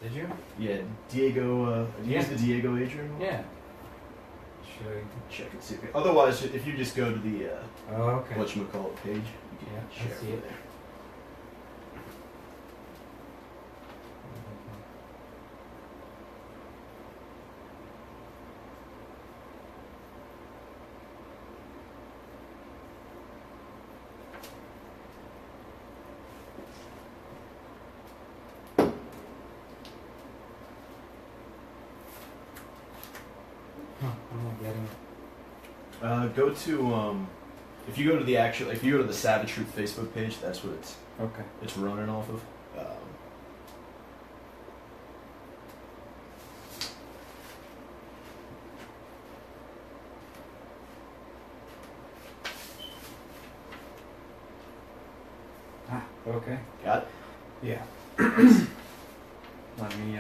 Did you? Yeah, Diego. Use the Diego Adrian one? Yeah. Should I? Check and see. Otherwise, if you just go to the Oh, okay. whatchamacallit page, you can Yeah, I share see from it. there. Huh, I'm not getting it. Go to if you go to the Savage Truth Facebook page, that's what Okay. it's running off of. Okay. Got it? Yeah. Let me,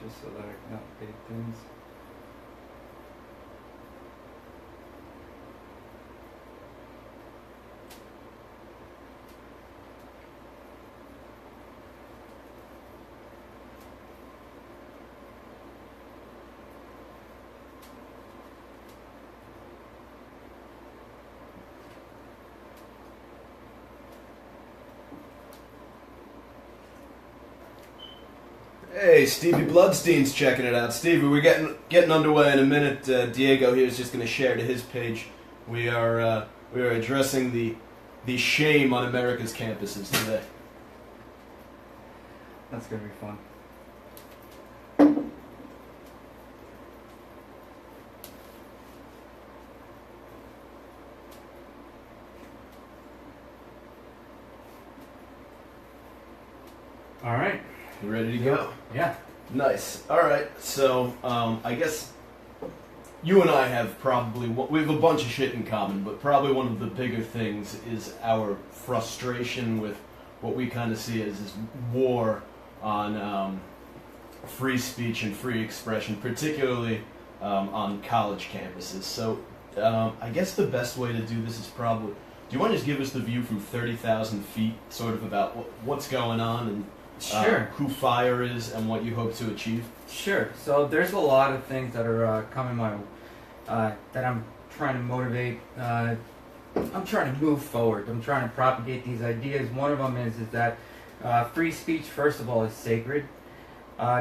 just so that I can update things. Hey, Stevie Bloodstein's checking it out. Stevie, we're getting underway in a minute. Diego here is just going to share to his page. We are addressing the shame on America's campuses today. That's gonna be fun. All right. You ready to go? Yeah. Nice. All right. So I guess you and I have we have a bunch of shit in common, but probably one of the bigger things is our frustration with what we kind of see as this war on free speech and free expression, particularly on college campuses. So I guess the best way to do this is probably, do you want to just give us the view from 30,000 feet, sort of about what's going on and Sure. who FIRE is and what you hope to achieve? Sure. So there's a lot of things that are coming my that I'm trying to motivate. I'm trying to move forward. I'm trying to propagate these ideas. One of them is that free speech, first of all, is sacred.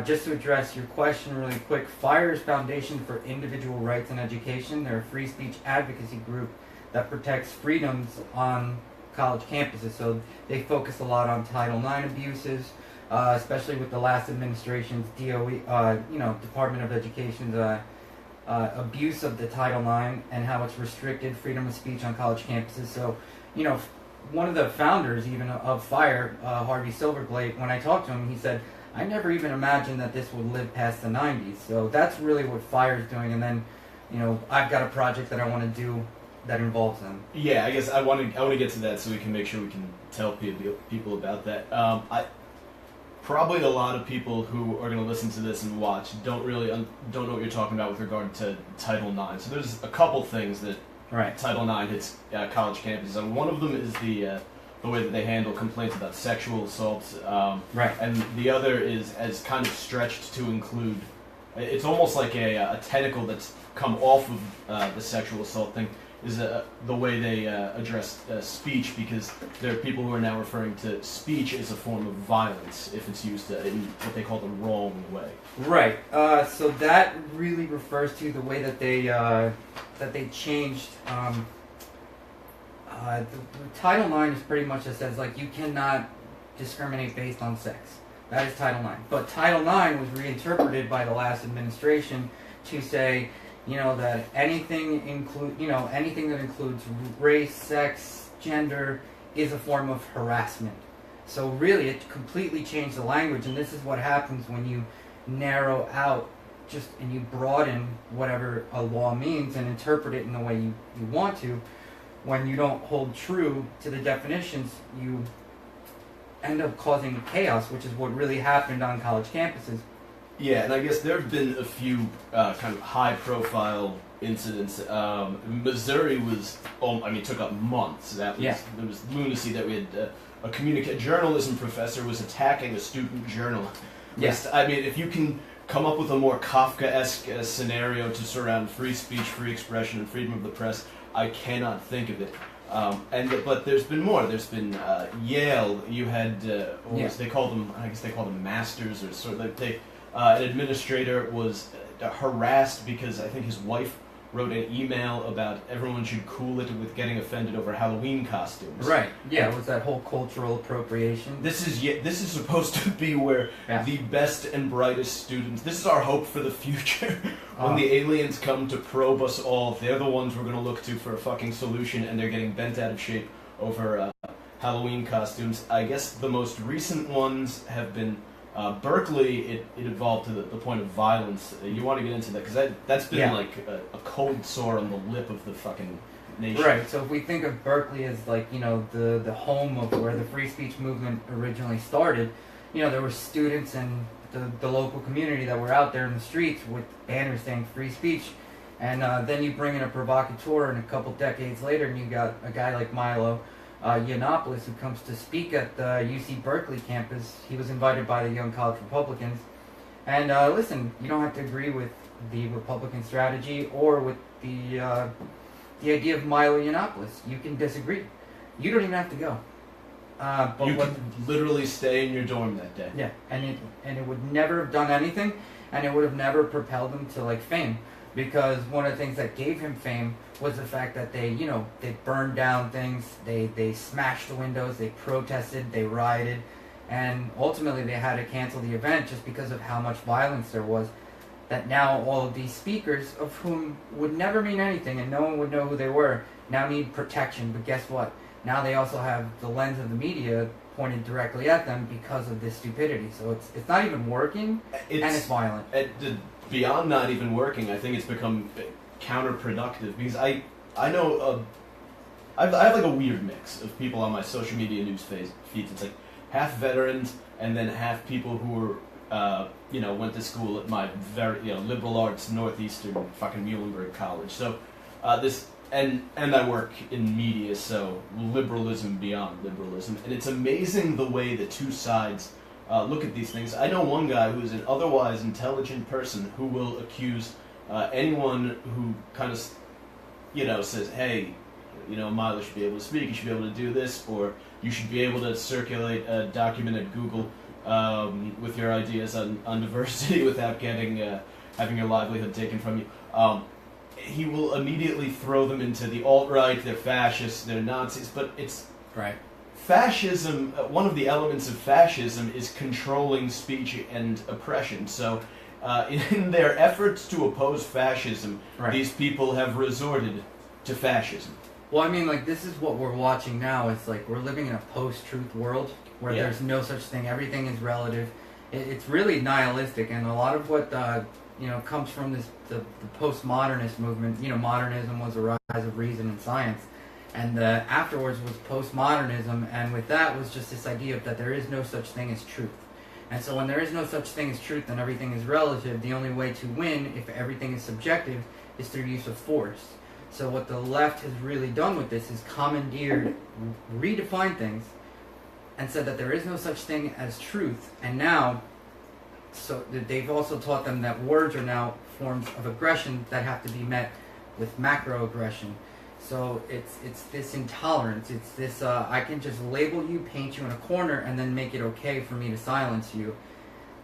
Just to address your question really quick, FIRE is Foundation for Individual Rights and Education. They're a free speech advocacy group that protects freedoms on college campuses. So they focus a lot on Title IX abuses, especially with the last administration's DOE, Department of Education's abuse of the Title IX and how it's restricted freedom of speech on college campuses. So, one of the founders even of FIRE, Harvey Silverglate, when I talked to him, he said, I never even imagined that this would live past the 90s. So that's really what FIRE is doing. And then, I've got a project that I want to do that involves them. Yeah, I guess I want to get to that so we can make sure we can tell people about that. Probably a lot of people who are going to listen to this and watch don't know what you're talking about with regard to Title IX. So there's a couple things that Title IX hits college campuses, and one of them is the way that they handle complaints about sexual assaults. And the other is as kind of stretched to include. It's almost like a tentacle that's come off of the sexual assault thing. Is the way they address speech, because there are people who are now referring to speech as a form of violence if it's used in what they call the wrong way. Right. So that really refers to the way that they changed. The Title IX is pretty much that says you cannot discriminate based on sex. That is Title IX. But Title IX was reinterpreted by the last administration to say, that anything that includes race, sex, gender is a form of harassment. So really, it completely changed the language, and this is what happens when you narrow out and you broaden whatever a law means and interpret it in the way you want to, when you don't hold true to the definitions, you end up causing chaos, which is what really happened on college campuses. Yeah, and I guess there have been a few kind of high-profile incidents. Missouri was, took up months. There was lunacy that we had a journalism professor was attacking a student journalist. Yes. I mean, if you can come up with a more Kafkaesque scenario to surround free speech, free expression, and freedom of the press, I cannot think of it. But there's been more. There's been Yale. You had they called them? I guess they called them masters, or sort of like an administrator was harassed because I think his wife wrote an email about everyone should cool it with getting offended over Halloween costumes. Right. Yeah. It was that whole cultural appropriation. This is supposed to be where the best and brightest students. This is our hope for the future. When the aliens come to probe us all, they're the ones we're going to look to for a fucking solution, and they're getting bent out of shape over Halloween costumes. I guess the most recent ones have been Berkeley. It evolved to the point of violence. You want to get into that because that's been like a cold sore on the lip of the fucking nation. Right. So if we think of Berkeley as like the home of where the free speech movement originally started, there were students and the local community that were out there in the streets with banners saying free speech, and then you bring in a provocateur, and a couple decades later, and you got a guy like Milo Yiannopoulos, who comes to speak at the UC Berkeley campus. He was invited by the Young College Republicans. And listen, you don't have to agree with the Republican strategy or with the idea of Milo Yiannopoulos. You can disagree. You don't even have to go. But you could literally stay in your dorm that day. Yeah, and it would never have done anything, and it would have never propelled him to like fame. Because one of the things that gave him fame was the fact that they burned down things, they smashed the windows, they protested, they rioted, and ultimately they had to cancel the event just because of how much violence there was. That now all of these speakers, of whom would never mean anything and no one would know who they were, now need protection. But guess what? Now they also have the lens of the media pointed directly at them because of this stupidity. So it's not even working, and it's violent. Beyond not even working, I think it's become counterproductive because I know I have like a weird mix of people on my social media news feeds. It's like half veterans and then half people who were went to school at my very liberal arts Northeastern fucking Muhlenberg College. So and I work in media, so liberalism beyond liberalism, and it's amazing the way the two sides look at these things. I know one guy who's an otherwise intelligent person who will accuse anyone who kind of, says, hey, Milo should be able to speak, you should be able to do this, or you should be able to circulate a document at Google with your ideas on diversity without having your livelihood taken from you. He will immediately throw them into the alt-right, they're fascists, they're Nazis, but it's... Right. Fascism, one of the elements of fascism is controlling speech and oppression. So, in their efforts to oppose fascism, these people have resorted to fascism. Well, I mean, like, this is what we're watching now. It's like we're living in a post-truth world where there's no such thing. Everything is relative. It's really nihilistic, and a lot of what comes from the postmodernist movement. Modernism was a rise of reason and science. And afterwards was postmodernism, and with that was just this idea of that there is no such thing as truth. And so when there is no such thing as truth and everything is relative, the only way to win, if everything is subjective, is through use of force. So what the left has really done with this is commandeered, redefined things, and said that there is no such thing as truth. And now, so they've also taught them that words are now forms of aggression that have to be met with macroaggression. So it's this intolerance. It's this I can just label you, paint you in a corner, and then make it okay for me to silence you.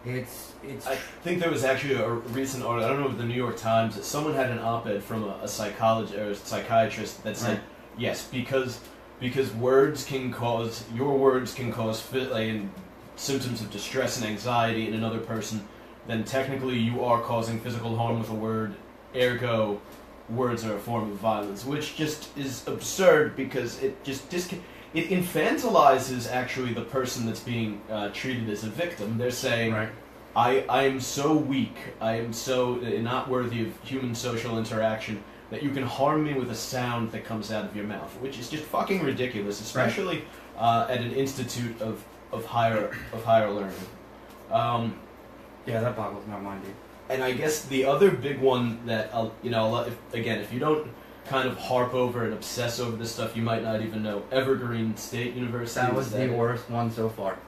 It's. I think there was actually a recent article. I don't know if the New York Times. Someone had an op-ed from a psychologist or a psychiatrist that said, yes, because your words can cause symptoms of distress and anxiety in another person. Then technically you are causing physical harm with a word. Ergo, words are a form of violence, which just is absurd because it just it infantilizes actually the person that's being treated as a victim. They're saying, I am so weak, I am so not worthy of human social interaction that you can harm me with a sound that comes out of your mouth, which is just fucking ridiculous, especially at an institute of higher learning. Yeah, that boggles my mind, dude. And I guess the other big one that if you don't kind of harp over and obsess over this stuff, you might not even know. Evergreen State University. That was the worst one so far.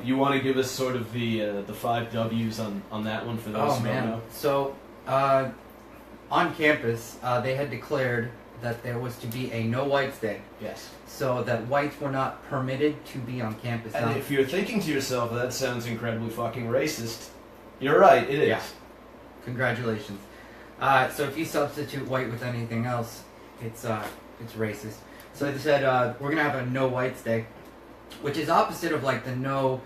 You want to give us sort of the 5 W's on that one for those who don't know? So, on campus, they had declared that there was to be a no whites day. Yes. So that whites were not permitted to be on campus. And if you're thinking to yourself, that sounds incredibly fucking racist, you're right, it is. Yeah. Congratulations. So if you substitute white with anything else, it's racist. So they said we're gonna have a no whites day, which is opposite of like the no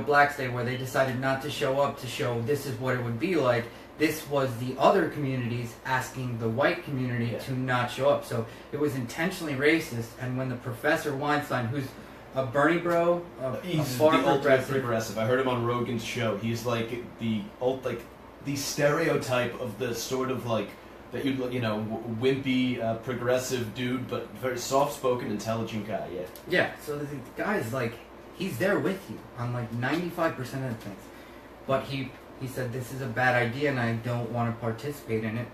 blacks day, where they decided not to show up to show this is what it would be like. This was the other communities asking the white community to not show up. So it was intentionally racist. And when the Professor Weinstein, who's a Bernie bro, he's far the ultimate progressive. progressive. I heard him on Rogan's show. He's like the stereotype of the sort of like that wimpy progressive dude, but very soft-spoken, intelligent guy. Yeah. Yeah. So the guy's like, he's there with you on like 95% of the things, but he said this is a bad idea and I don't want to participate in it.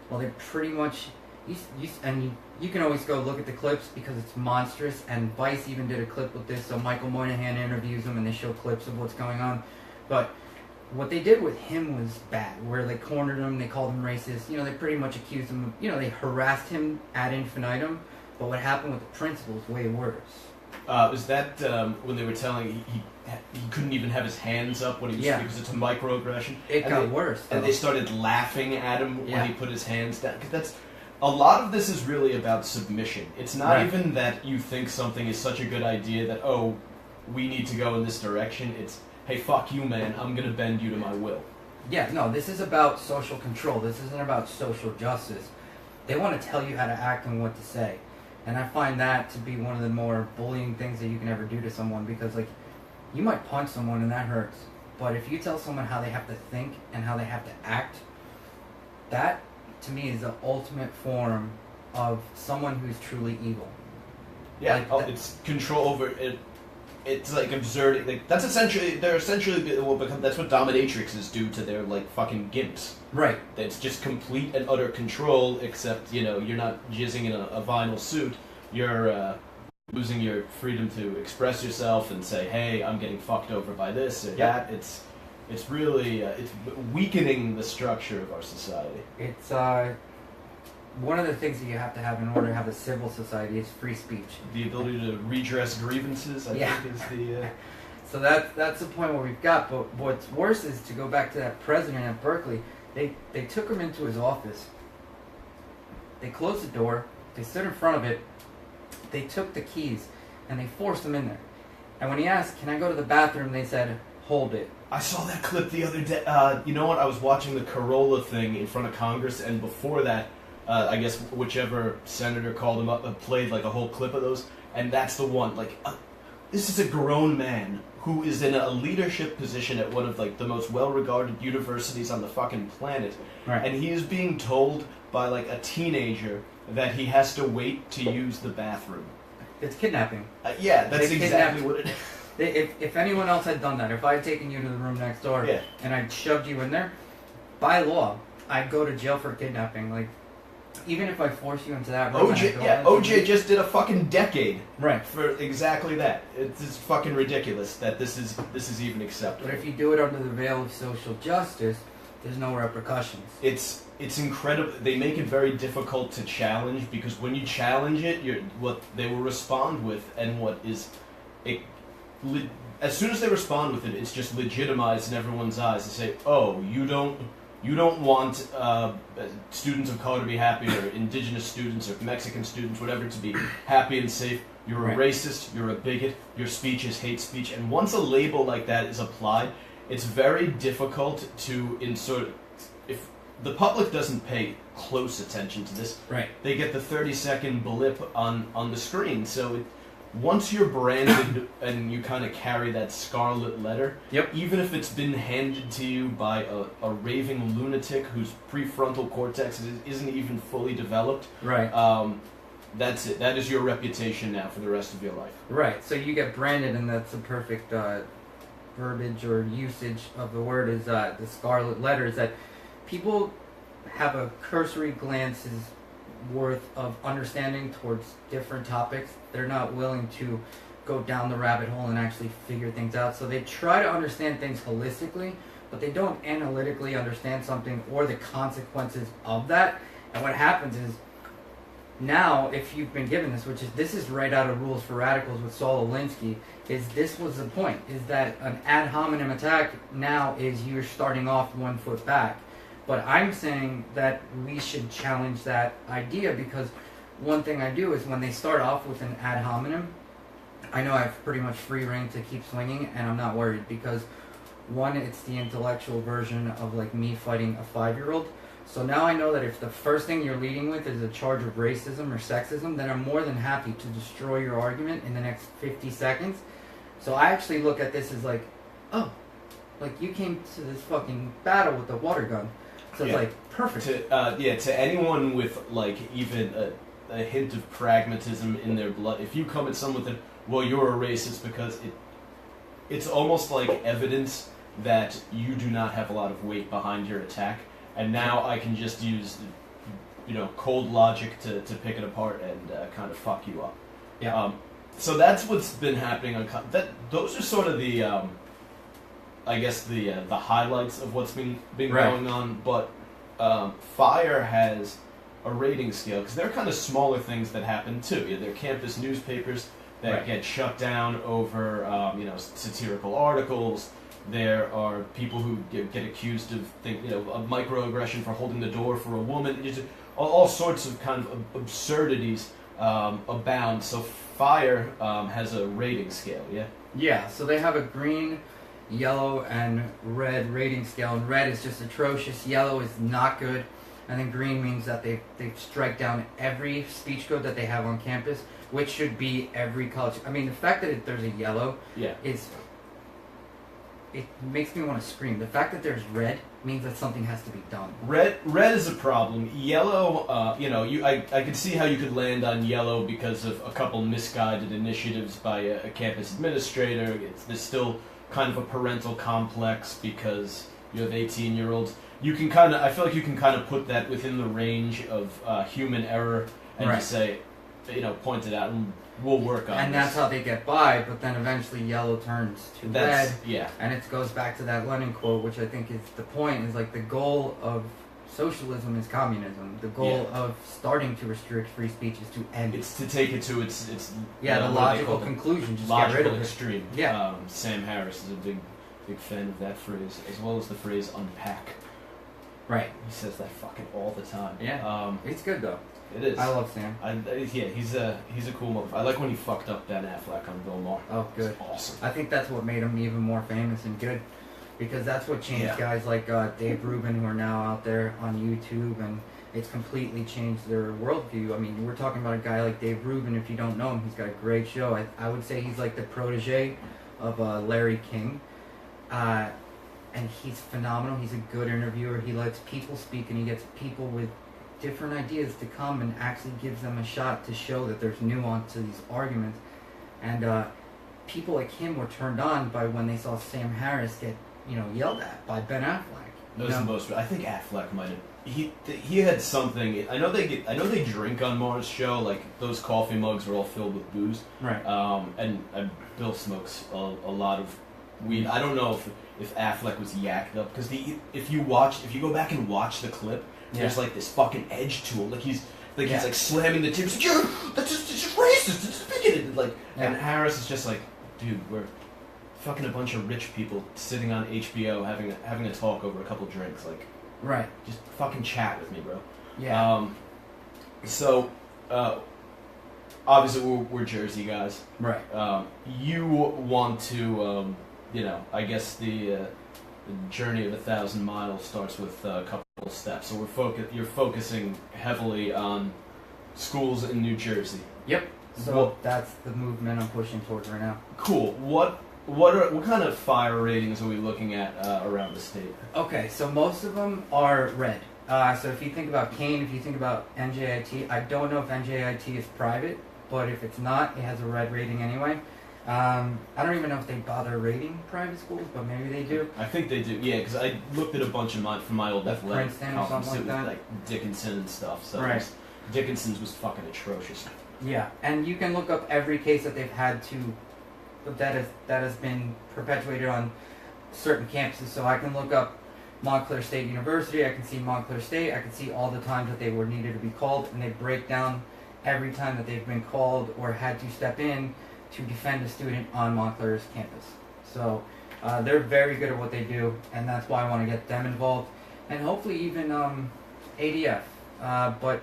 Well, they pretty much you can always go look at the clips because it's monstrous. And Vice even did a clip with this. So Michael Moynihan interviews him and they show clips of what's going on, but what they did with him was bad, where they cornered him, they called him racist, they pretty much accused him of, they harassed him ad infinitum, but what happened with the principal is way worse. Was that when they were telling he couldn't even have his hands up when he was because it's a microaggression? It got worse. And they started laughing at him when he put his hands down. Because a lot of this is really about submission. It's not even that you think something is such a good idea that, oh, we need to go in this direction. It's, hey, fuck you, man, I'm going to bend you to my will. Yeah, no, this is about social control. This isn't about social justice. They want to tell you how to act and what to say. And I find that to be one of the more bullying things that you can ever do to someone, because, like, you might punch someone and that hurts. But if you tell someone how they have to think and how they have to act, that, to me, is the ultimate form of someone who's truly evil. Yeah, it's control over it. It's like absurd. Like that's what dominatrixes do to their like fucking gimps. Right. It's just complete and utter control. Except you're not jizzing in a vinyl suit. You're losing your freedom to express yourself and say, "Hey, I'm getting fucked over by this or that." It's really it's weakening the structure of our society. It's one of the things that you have to have in order to have a civil society is free speech. The ability to redress grievances, I think, is the... So that's the point where we've got. But what's worse is to go back to that president at Berkeley. They took him into his office. They closed the door. They stood in front of it. They took the keys, and they forced him in there. And when he asked, "Can I go to the bathroom?" they said, "Hold it." I saw that clip the other day. You know what? I was watching the Corolla thing in front of Congress, and before that, I guess whichever senator called him up played like a whole clip of those, and that's the one. Like, this is a grown man who is in a leadership position at one of like the most well-regarded universities on the fucking planet, and he is being told by like a teenager that he has to wait to use the bathroom. It's kidnapping. Yeah, that's exactly what it is. If anyone else had done that, if I had taken you to the room next door and I'd shoved you in there, by law, I'd go to jail for kidnapping. Like, even if I force you into that room. OJ just did a fucking decade. Right. For exactly that. It's fucking ridiculous that this is even acceptable. But if you do it under the veil of social justice, there's no repercussions. It's incredible. They make it very difficult to challenge, because when you challenge it, what they will respond with, and what is as soon as they respond with it, it's just legitimized in everyone's eyes to say, "Oh, you don't want students of color to be happy, or indigenous students, or Mexican students, whatever, to be happy and safe. You're a racist, you're a bigot, your speech is hate speech." And once a label like that is applied, it's very difficult to insert. If the public doesn't pay close attention to this, they get the 30-second blip on the screen. So once you're branded and you kind of carry that scarlet letter, Yep. even if it's been handed to you by a raving lunatic whose prefrontal cortex isn't even fully developed, Right. that's it. That is your reputation now for the rest of your life. Right. So you get branded, and that's the perfect verbiage or usage of the word is the scarlet letters, that people have a cursory glance's worth of understanding towards different topics. They're not willing to go down the rabbit hole and actually figure things out. So they try to understand things holistically, but they don't analytically understand something or the consequences of that. And what happens is, now, if you've been given this, this is right out of Rules for Radicals with Saul Alinsky, is this was the point, is that an ad hominem attack now is you're starting off 1 foot back. But I'm saying that we should challenge that idea, because one thing I do is when they start off with an ad hominem, I know I have pretty much free reign to keep swinging, and I'm not worried, because one, it's the intellectual version of like me fighting a 5-year-old. So now I know that if the first thing you're leading with is a charge of racism or sexism, then I'm more than happy to destroy your argument in the next 50 seconds. So I actually look at this as like, oh, like you came to this fucking battle with a water gun. So it's like, perfect. To anyone with like even a hint of pragmatism in their blood, if you come at someone with well, you're a racist, because it's almost like evidence that you do not have a lot of weight behind your attack. And now I can just use, cold logic to pick it apart and kind of fuck you up. Yeah. So that's what's been happening on those are sort of the, I guess the highlights of what's been Right. going on. But Fire has a rating scale, because there are kind of smaller things that happen too. Yeah, there are campus newspapers that Right. get shut down over satirical articles. There are people who get accused of of microaggression for holding the door for a woman. Just all sorts of kind of absurdities abound. So Fire has a rating scale, yeah? Yeah, so they have a green, yellow, and red rating scale, and red is just atrocious, yellow is not good, and then green means that they strike down every speech code that they have on campus, which should be every college. I mean, the fact that there's a yellow is... It makes me want to scream. The fact that there's red means that something has to be done. Red is a problem. Yellow, I could see how you could land on yellow because of a couple misguided initiatives by a campus administrator. There's still kind of a parental complex because you have 18-year-olds. I feel like you can kind of put that within the range of human error and just say, point it out and we'll work on it. And that's how they get by, but then eventually yellow turns to red. Yeah. And it goes back to that Lenin quote, which I think is the point, is like the goal of socialism is communism. The goal of starting to restrict free speech is to end It's to take it to its the logical conclusion. Just logical get rid of extreme. it. Yeah. Sam Harris is a big fan of that phrase, as well as the phrase unpack. Right. He says that fucking all the time. Yeah. It's good though. It is. I love Sam. He's a cool motherfucker. I like when he fucked up Ben Affleck on Bill Maher. Oh, good. It's awesome. I think that's what made him even more famous and good, because that's what changed guys like Dave Rubin, who are now out there on YouTube, and it's completely changed their worldview. I mean, we're talking about a guy like Dave Rubin. If you don't know him, he's got a great show. I would say he's like the protege of Larry King. And he's phenomenal. He's a good interviewer. He lets people speak, and he gets people with different ideas to come and actually gives them a shot to show that there's nuance to these arguments. And people like him were turned on by when they saw Sam Harris get, yelled at by Ben Affleck. That was the most. I think Affleck might have. He had something. I know they drink on Maher's show. Like those coffee mugs are all filled with booze. Right. And Bill smokes a lot of weed. I don't know if Affleck was yacked up, because if you go back and watch the clip. There's like this fucking edge to him, he's like slamming the table. He's like, that's just racist, it's bigoted. And Harris is just like, dude, we're fucking a bunch of rich people sitting on HBO having a talk over a couple drinks. Right. Just fucking chat with me, bro. Yeah. So, obviously we're Jersey guys. Right. You want to, I guess the journey of 1,000 miles starts with a couple of steps. So you're focusing heavily on schools in New Jersey. Yep. So that's the movement I'm pushing towards right now. Cool. What kind of fire ratings are we looking at around the state? Okay, so most of them are red. So if you think about Kane, if you think about NJIT, I don't know if NJIT is private, but if it's not, it has a red rating anyway. I don't even know if they bother rating private schools, but maybe they do. I think they do, yeah, because I looked at a bunch of mine from my old athletic Princeton or conference. something It was like like Dickinson and stuff. So Right. Dickinson's was fucking atrocious. Yeah, and you can look up every case that they've had that has been perpetuated on certain campuses. So I can look up Montclair State University. I can see Montclair State. I can see all the times that they were needed to be called, and they break down every time that they've been called or had to step in to defend a student on Montclair's campus. So they're very good at what they do, and that's why I want to get them involved, and hopefully even ADF. But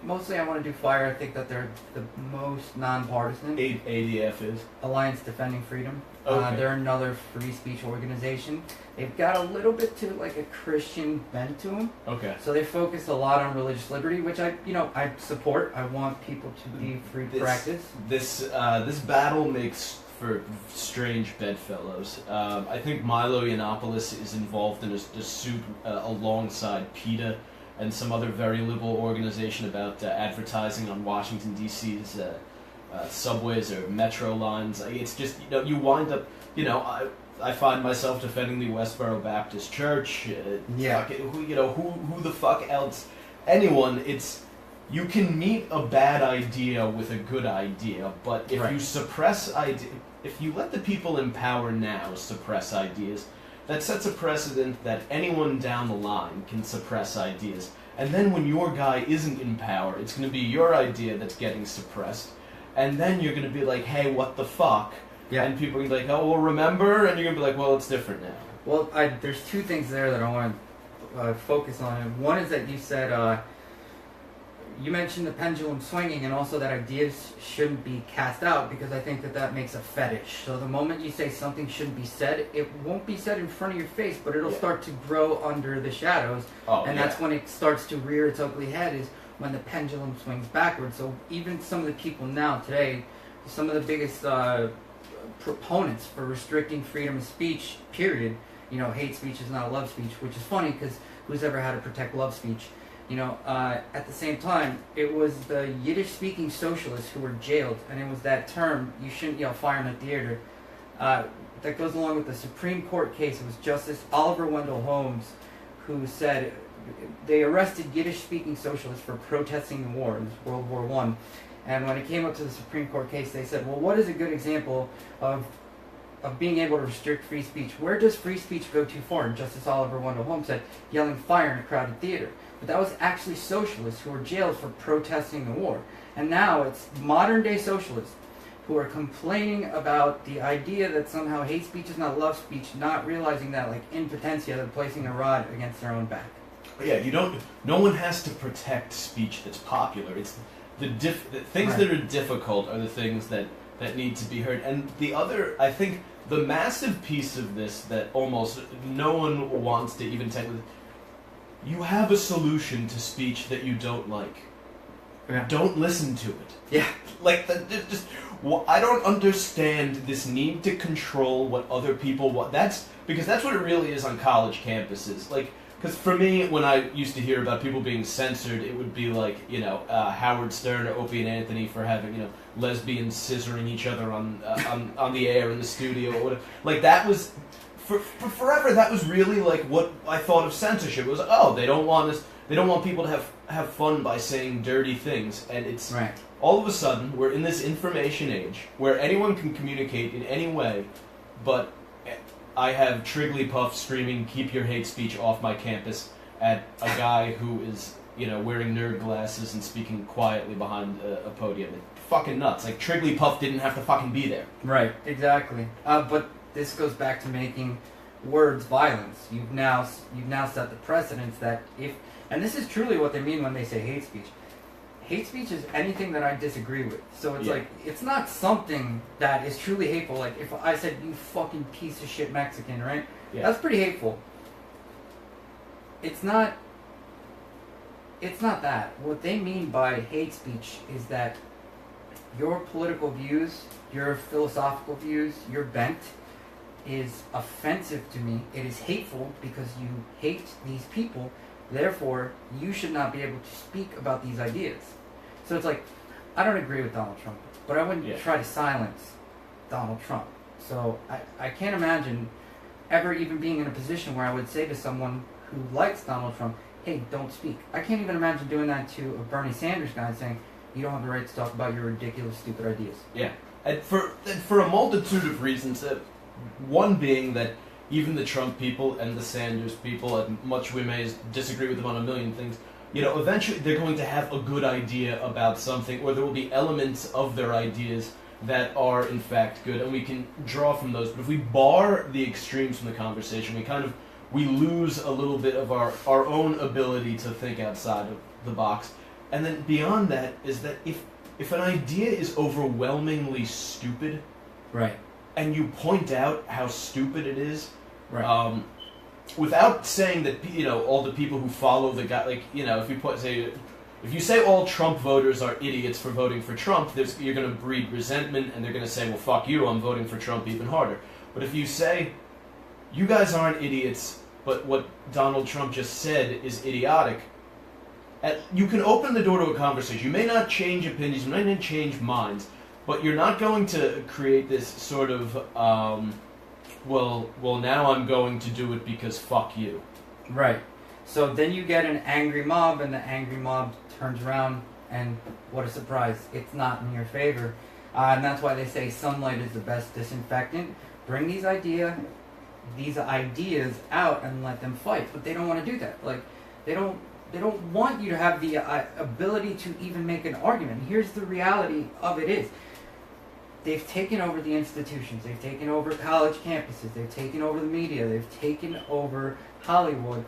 mostly I want to do fire. I think that they're the most nonpartisan. ADF is? Alliance Defending Freedom. Okay. They're another free speech organization. They've got a little bit to like a Christian bent to them. Okay. So they focus a lot on religious liberty, which I support. I want people to be free to practice. This battle makes for strange bedfellows. I think Milo Yiannopoulos is involved in a suit alongside PETA and some other very liberal organization about advertising on Washington, D.C.'s subways or metro lines. It's just, you wind up, I find myself defending the Westboro Baptist Church. Yeah. Who the fuck else? Anyone, you can meet a bad idea with a good idea, but if Right. you suppress if you let the people in power now suppress ideas, that sets a precedent that anyone down the line can suppress ideas. And then when your guy isn't in power, it's going to be your idea that's getting suppressed. And then you're going to be like, hey, what the fuck? Yeah. And people are going to be like, oh, well, remember? And you're going to be like, well, it's different now. Well, there's two things there that I want to focus on. One is that you said, you mentioned the pendulum swinging, and also that ideas shouldn't be cast out, because I think that makes a fetish. So the moment you say something shouldn't be said, it won't be said in front of your face, but it'll start to grow under the shadows. That's when it starts to rear its ugly head, is when the pendulum swings backwards. So even some of the people now, today, some of the biggest proponents for restricting freedom of speech, period, hate speech is not love speech, which is funny, because who's ever had to protect love speech? At the same time, it was the Yiddish-speaking socialists who were jailed, and it was that term, you shouldn't yell fire in a theater, that goes along with the Supreme Court case. It was Justice Oliver Wendell Holmes who said they arrested Yiddish-speaking socialists for protesting the war, in World War I. And when it came up to the Supreme Court case, they said, well, what is a good example of being able to restrict free speech? Where does free speech go too far? And Justice Oliver Wendell Holmes said, yelling fire in a crowded theater. But that was actually socialists who were jailed for protesting the war. And now it's modern-day socialists who are complaining about the idea that somehow hate speech is not love speech, not realizing that, like in potentia, they're placing a rod against their own back. Yeah, no one has to protect speech that's popular. It's the things Right. that are difficult are the things that need to be heard. And the other, I think, the massive piece of this that almost no one wants to even take with, you have a solution to speech that you don't like. Yeah. Don't listen to it. Yeah. I don't understand this need to control what other people want. Because that's what it really is on college campuses. Because for me, when I used to hear about people being censored, it would be like, Howard Stern or Opie and Anthony for having, lesbians scissoring each other on the air in the studio or whatever. Like, that was, for forever, that was really like what I thought of censorship. It was, they don't want people to have fun by saying dirty things. And it's, Right. all of a sudden, we're in this information age where anyone can communicate in any way, but I have Trigglypuff screaming, "Keep your hate speech off my campus," at a guy who is, wearing nerd glasses and speaking quietly behind a podium. It's fucking nuts. Like, Trigglypuff didn't have to fucking be there. Right, exactly. But this goes back to making words violence. You've now set the precedence that and this is truly what they mean when they say hate speech. Hate speech is anything that I disagree with. So it's like, it's not something that is truly hateful. Like, if I said, you fucking piece of shit Mexican, right? Yeah. That's pretty hateful. It's not that. What they mean by hate speech is that your political views, your philosophical views, your bent is offensive to me. It is hateful because you hate these people. Therefore, you should not be able to speak about these ideas. So it's like, I don't agree with Donald Trump, but I wouldn't try to silence Donald Trump. So I can't imagine ever even being in a position where I would say to someone who likes Donald Trump, hey, don't speak. I can't even imagine doing that to a Bernie Sanders guy saying, you don't have the right to talk about your ridiculous, stupid ideas. Yeah, and for a multitude of reasons. One being that even the Trump people and the Sanders people, as much we may disagree with them on a million things, eventually they're going to have a good idea about something, or there will be elements of their ideas that are in fact good, and we can draw from those. But if we bar the extremes from the conversation, we lose a little bit of our own ability to think outside of the box. And then beyond that is that if an idea is overwhelmingly stupid, right, and you point out how stupid it is, right, without saying that all the people who follow the guy, if you say all Trump voters are idiots for voting for Trump, you're going to breed resentment, and they're going to say, well, fuck you, I'm voting for Trump even harder. But if you say, you guys aren't idiots, but what Donald Trump just said is idiotic, you can open the door to a conversation. You may not change opinions, you may not change minds, but you're not going to create this sort of, well, now I'm going to do it because fuck you. Right. So then you get an angry mob, and the angry mob turns around, and what a surprise, it's not in your favor. And that's why they say sunlight is the best disinfectant. Bring these ideas out and let them fight. But they don't want to do that. Like, they don't want you to have the ability to even make an argument. Here's the reality of it is, they've taken over the institutions. They've taken over college campuses. They've taken over the media. They've taken over Hollywood.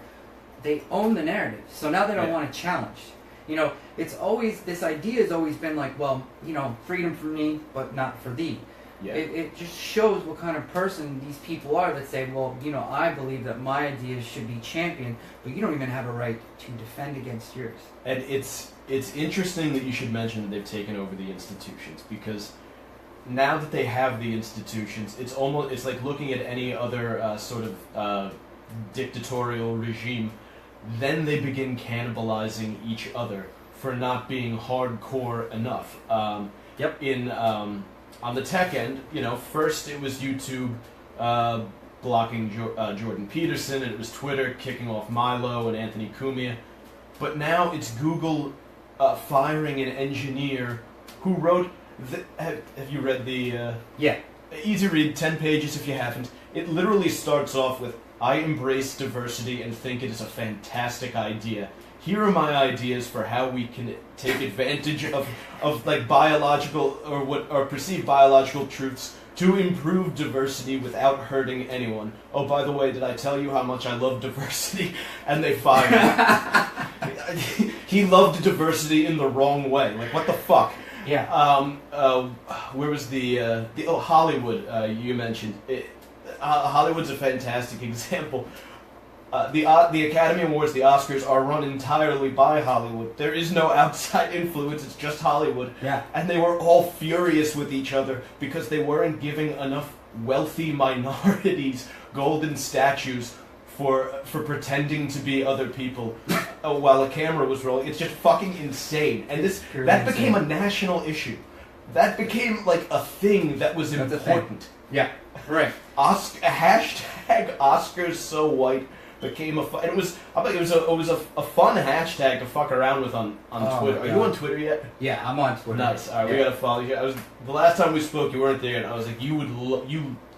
They own the narrative. So now they don't want to challenge. It's always, this idea has always been like, well, freedom for me, but not for thee. Yeah. It just shows what kind of person these people are that say, well, I believe that my ideas should be championed, but you don't even have a right to defend against yours. And it's interesting that you should mention that they've taken over the institutions, because now that they have the institutions, it's like looking at any other sort of dictatorial regime. Then they begin cannibalizing each other for not being hardcore enough. On the tech end, first it was YouTube blocking Jordan Peterson, and it was Twitter kicking off Milo and Anthony Cumia. But now it's Google firing an engineer who wrote... Have you read the... Yeah. Easy read, 10 pages if you haven't. It literally starts off with, I embrace diversity and think it is a fantastic idea. Here are my ideas for how we can take advantage of like biological or perceived biological truths to improve diversity without hurting anyone. Oh, by the way, did I tell you how much I love diversity? And they fired him. He loved diversity in the wrong way. Like, what the fuck? Yeah. Where was the Hollywood you mentioned? Hollywood's a fantastic example. The Academy Awards, the Oscars, are run entirely by Hollywood. There is no outside influence, it's just Hollywood. Yeah. And they were all furious with each other because they weren't giving enough wealthy minorities golden statues for pretending to be other people while a camera was rolling. It's just fucking insane. And that became a national issue. That became like a thing that was important. Yeah, right. Hashtag Oscars so white became a fun. It was a fun hashtag to fuck around with on Twitter. Are you on Twitter yet? Yeah, I'm on Twitter. Nice. All right, we gotta follow you. The last time we spoke, you weren't there, and I was like,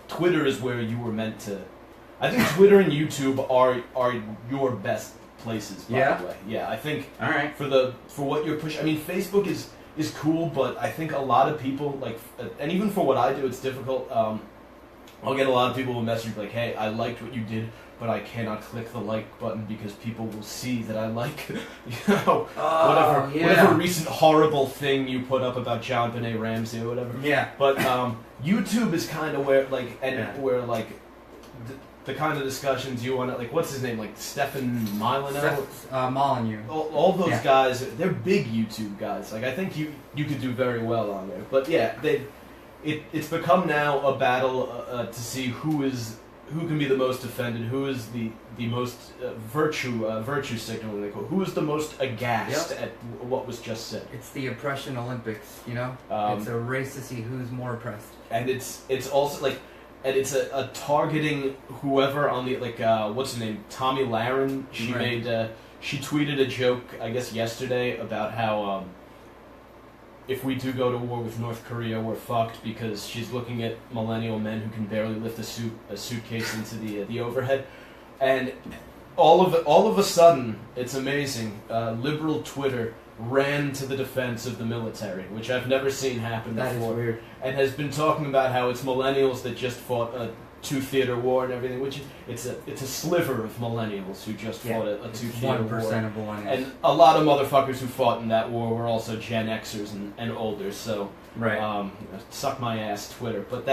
Twitter is where you were meant to. I think Twitter and YouTube are your best places. By the way, yeah. I think. All right. For what you're pushing, I mean, Facebook is cool, but I think a lot of people and even for what I do, it's difficult. I'll get a lot of people who message like, "Hey, I liked what you did, but I cannot click the like button because people will see that I like, whatever recent horrible thing you put up about John Benet Ramsey or whatever." Yeah. But YouTube is kind of where the kind of discussions you want to, like, what's his name, like Stefan Molyneux? Molyneux. All those Yeah. guys, they're big YouTube guys. Like, I think you could do very well on there. But yeah, it's become now a battle to see who can be the most offended, who is the most virtue signaling, who is the most aghast at what was just said. It's the oppression Olympics, you know. It's a race to see who's more oppressed. And it's also like, and it's a targeting whoever on the, like, what's her name, Tommy Lahren. She Right. she tweeted a joke, I guess yesterday, about how if we do go to war with North Korea, we're fucked, because she's looking at millennial men who can barely lift a suitcase into the overhead, and all of a sudden, it's amazing. Liberal Twitter ran to the defense of the military, which I've never seen happen That is before, weird. and has been talking about how it's millennials that just fought a two-theater war and everything, which it's a sliver of millennials who just fought a two-theater war. 1% of millennials. And a lot of motherfuckers who fought in that war were also Gen Xers and older, so Right. suck my ass, Twitter. But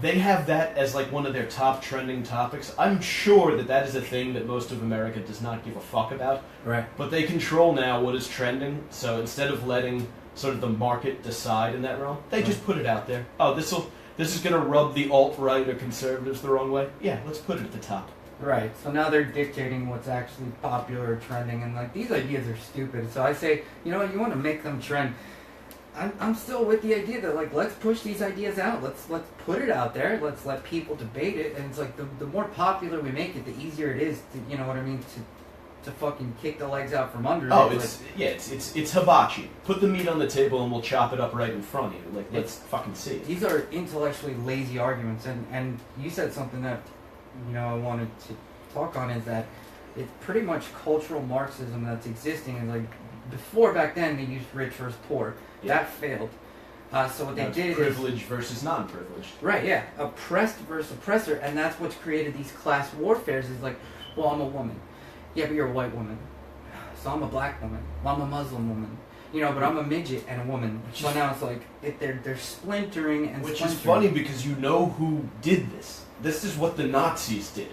they have that as like one of their top trending topics. I'm sure that is a thing that most of America does not give a fuck about. Right. But they control now what is trending, so instead of letting sort of the market decide in that realm, they just put it out there. Oh, this is going to rub the alt-right or conservatives the wrong way. Yeah, let's put it at the top. Right. So now they're dictating what's actually popular or trending, and like these ideas are stupid. So I say, you know what, you want to make them trend. I'm still with the idea that, like, let's push these ideas out. Let's put it out there. Let's let people debate it. And it's like the more popular we make it, the easier it is to, you know what I mean, to fucking kick the legs out from under. Oh, it. it's hibachi. Put the meat on the table and we'll chop it up right in front of you. Like, let's fucking see it. These are intellectually lazy arguments, and you said something that, you know, I wanted to talk on, is that it's pretty much cultural Marxism that's existing. And like before, back then, they used rich versus poor. Yeah. That failed. So what they did is privileged versus non-privileged. right, yeah, oppressed versus oppressor, and that's what's created these class warfares. Is like, well, I'm a woman, yeah, but you're a white woman, so I'm a black woman, well, I'm a Muslim woman, you know, but I'm a midget and a woman. So now it's like they're splintering and Which splintering. is funny because you know who did this. This is what the Nazis did.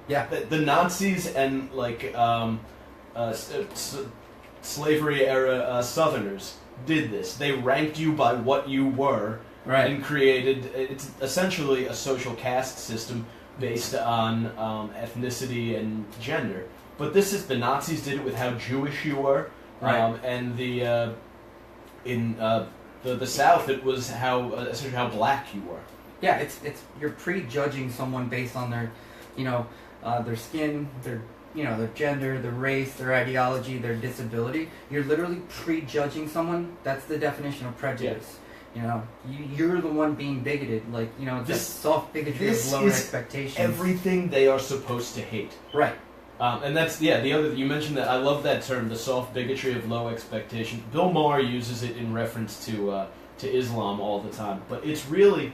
Yeah, The Nazis and like slavery era Southerners did this. They ranked you by what you were, right. and created, it's essentially a social caste system based on ethnicity and gender. But the Nazis did it with how Jewish you were, Right. and in the South it was essentially how black you were. Yeah, it's you're prejudging someone based on their, you know, their skin, their, you know, their gender, their race, their ideology, their disability. You're literally prejudging someone. That's the definition of prejudice. You know, you're the one being bigoted. Like, you know, it's that soft bigotry of lower expectations. Everything they are supposed to hate. Right. And that's, the other, you mentioned that, I love that term, the soft bigotry of low expectation. Bill Maher uses it in reference to Islam all the time, but it's really,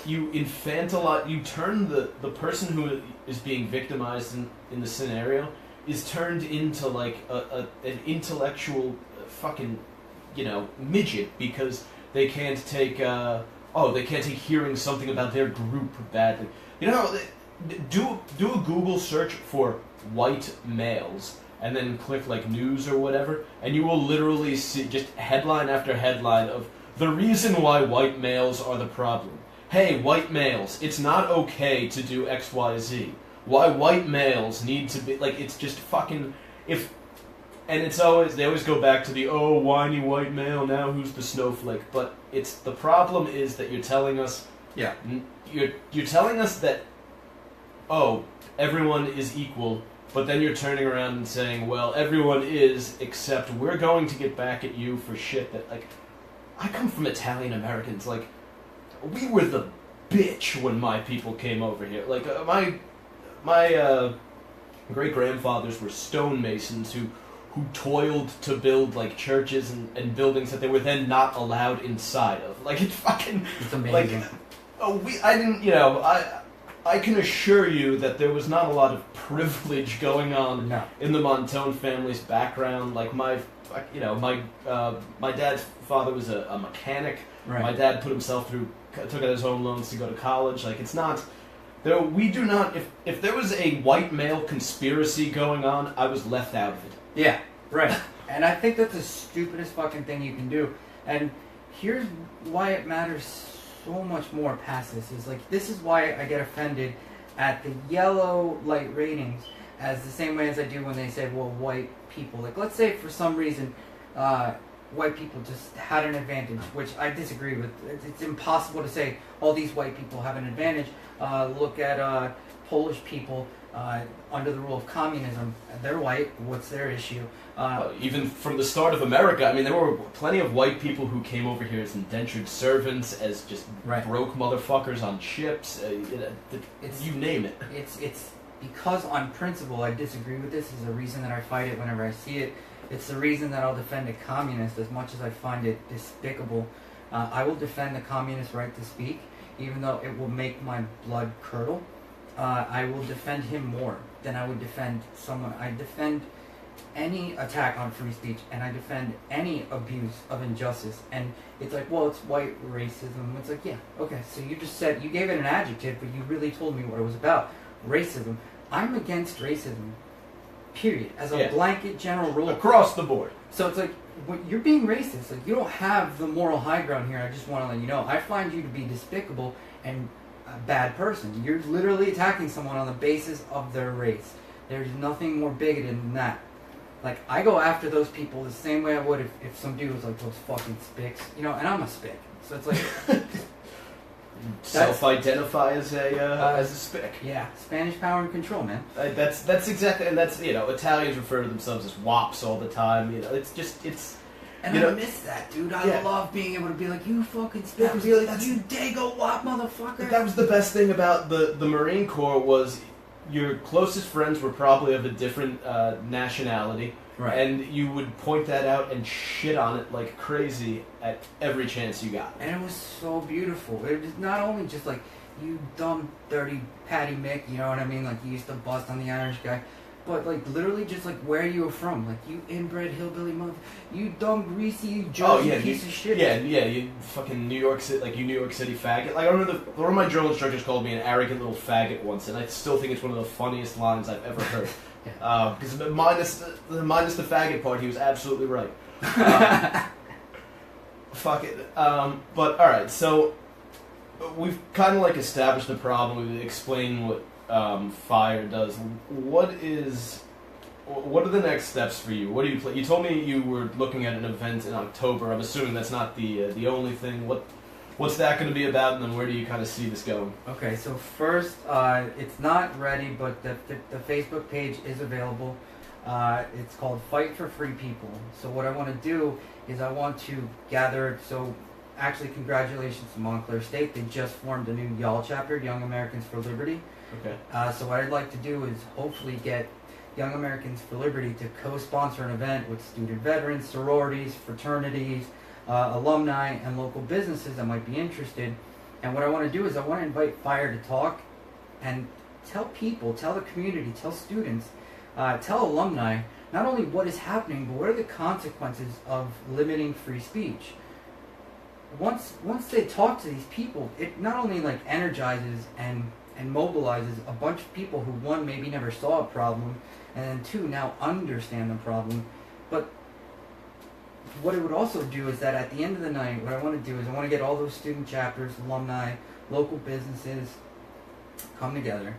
you infantilize, you turn the person who is being victimized in the scenario is turned into like an intellectual fucking, you know, midget, because they can't take hearing something about their group badly. You know, do a Google search for white males and then click like news or whatever, and you will literally see just headline after headline of the reason why white males are the problem. Hey, white males, it's not okay to do XYZ. Why white males need to be, like, it's just fucking, and it's always, they always go back to the, oh, whiny white male, now who's the snowflake? But the problem is that you're telling us, Yeah. you're telling us that, oh, everyone is equal, but then you're turning around and saying, well, everyone is, except we're going to get back at you for shit that, like, I come from Italian Americans, like, we were the bitch when my people came over here. Like, my great-grandfathers were stonemasons who toiled to build, like, churches and buildings that they were then not allowed inside of. Like, it's fucking... It's amazing. Like, I didn't, you know, I can assure you that there was not a lot of privilege going on No. in the Montone family's background. Like, my dad's father was a mechanic. Right. My dad took out his own loans to go to college. Like, it's not, There, we do not. If there was a white male conspiracy going on, I was left out of it. Yeah, right. And I think that's the stupidest fucking thing you can do. And here's why it matters so much more past this. Is like, this is why I get offended at the yellow light ratings as the same way as I do when they say, well, white people. Like, let's say for some reason, white people just had an advantage, which I disagree with. It's impossible to say all these white people have an advantage. Look at Polish people under the rule of communism. They're white. What's their issue? Even from the start of America, I mean, there were plenty of white people who came over here as indentured servants, as just broke motherfuckers on ships. You name it. It's because on principle I disagree with this. Is the reason that I fight it whenever I see it. It's the reason that I'll defend a communist as much as I find it despicable. I will defend the communist right to speak, even though it will make my blood curdle. I will defend him more than I would defend someone. I defend any attack on free speech, and I defend any abuse of injustice. And it's like, well, it's white racism. It's like, yeah, okay, so you just said, you gave it an adjective, but you really told me what it was about. Racism. I'm against racism, period, as a blanket general rule. Across the board. So it's like, when you're being racist, like, you don't have the moral high ground here. I just want to let you know. I find you to be despicable and a bad person. You're literally attacking someone on the basis of their race. There's nothing more bigoted than that. Like, I go after those people the same way I would if some dude was like, those fucking spicks. You know, and I'm a spick. So it's like... Self-identify as a spick. Yeah, Spanish power and control, man. That's exactly, and that's, you know, Italians refer to themselves as wops all the time. You know, it's just, it's... And I miss that, dude. I love being able to be like, you fucking spick. Be like, you dago wop, motherfucker. That was the best thing about the Marine Corps was your closest friends were probably of a different nationality. Right. And you would point that out and shit on it like crazy at every chance you got. And it was so beautiful. It was not only just like, you dumb, dirty Patty Mick, you know what I mean? Like, you used to bust on the Irish guy. But, like, literally just, like, where you were from. Like, you inbred hillbilly mother... You dumb, greasy, Jersey piece of shit. Yeah, you fucking New York City, like, you New York City faggot. Like, I remember one of my drill instructors called me an arrogant little faggot once, and I still think it's one of the funniest lines I've ever heard. Because minus the faggot part, he was absolutely right. Fuck it. But, alright, so... We've kind of, like, established the problem. We've explained what FIRE does. What are the next steps for you? What do you play? You told me you were looking at an event in October. I'm assuming that's not the only thing. What's that going to be about, and then where do you kind of see this going? Okay, so first, it's not ready, but the Facebook page is available. It's called Fight for Free People. So what I want to do is I want to gather. So actually, congratulations to Montclair State. They just formed a new YAL chapter, Young Americans for Liberty. Okay. So what I'd like to do is hopefully get Young Americans for Liberty to co-sponsor an event with student veterans, sororities, fraternities, alumni, and local businesses that might be interested. And what I want to do is I want to invite FIRE to talk and tell people, tell the community, tell students, tell alumni, not only what is happening, but what are the consequences of limiting free speech. Once they talk to these people, it not only like energizes and mobilizes a bunch of people who, one, maybe never saw a problem, and then two, now understand the problem. But what it would also do is that at the end of the night, what I want to do is I want to get all those student chapters, alumni, local businesses come together.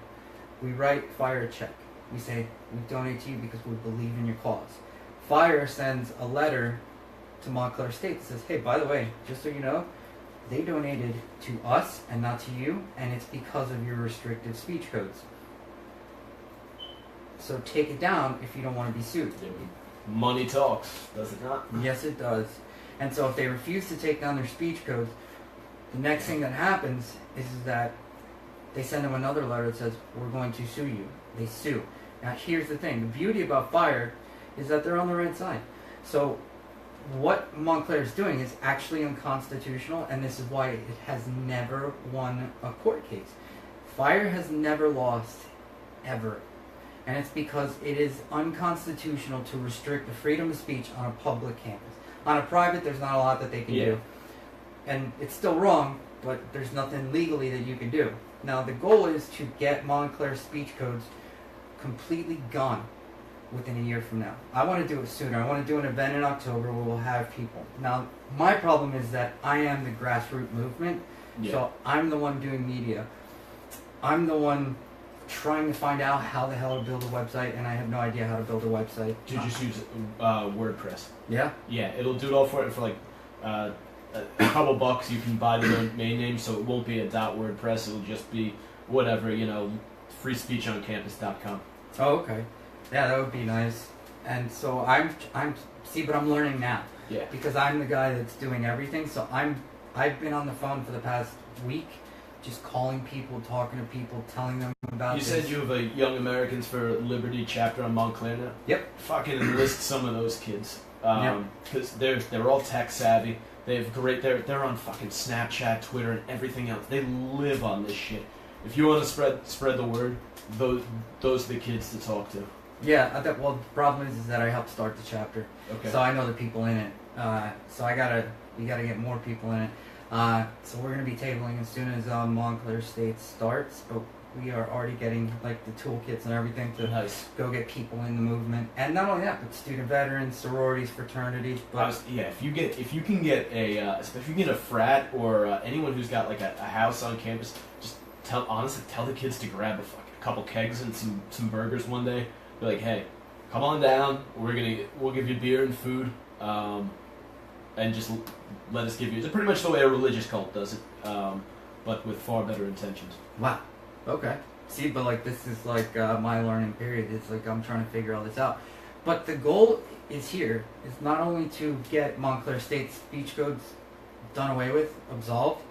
We write FIRE a check. We say, we donate to you because we believe in your cause. FIRE sends a letter to Montclair State that says, hey, by the way, just so you know, they donated to us and not to you, and it's because of your restrictive speech codes. So take it down if you don't want to be sued. Money talks, does it not? Yes, it does. And so if they refuse to take down their speech codes, the next thing that happens is that they send them another letter that says, we're going to sue you. They sue. Now here's the thing. The beauty about FIRE is that they're on the right side. So what Montclair is doing is actually unconstitutional, and this is why it has never won a court case. FIRE has never lost, ever. And it's because it is unconstitutional to restrict the freedom of speech on a public campus. On a private, there's not a lot that they can do. And it's still wrong, but there's nothing legally that you can do. Now, the goal is to get Montclair speech codes completely gone within a year from now. I want to do it sooner. I want to do an event in October where we'll have people. Now, my problem is that I am the grassroots movement, so I'm the one doing media. I'm the one trying to find out how the hell to build a website, and I have no idea how to build a website. To just use WordPress. Yeah? Yeah, it'll do it all for it for like a couple bucks. You can buy the domain name, so it won't be a .wordpress. It'll just be whatever, freespeechoncampus.com. Oh, okay. Yeah, that would be nice. And so I'm but I'm learning now. Yeah. Because I'm the guy that's doing everything. So I've been on the phone for the past week, just calling people, talking to people, telling them about You this. said you have a Young Americans for Liberty chapter on Montclair now? Yep. Fucking enlist some of those kids. Because they're all tech savvy. They have they're on fucking Snapchat, Twitter, and everything else. They live on this shit. If you want to spread the word, those are the kids to talk to. Yeah, the problem is that I helped start the chapter. Okay. So I know the people in it. So we gotta get more people in it. So we're gonna be tabling as soon as Montclair State starts, but we are already getting like the toolkits and everything to go get people in the movement. And not only that, but student veterans, sororities, fraternities. But if you can get a frat or anyone who's got like a house on campus, just tell the kids to grab a couple kegs and some burgers one day. Be like, hey, come on down. We'll give you beer and food, and just let us give you. It's pretty much the way a religious cult does it, but with far better intentions. Wow. Okay. See, but like this is like my learning period. It's like I'm trying to figure all this out. But the goal is not only to get Montclair State speech codes done away with, absolved,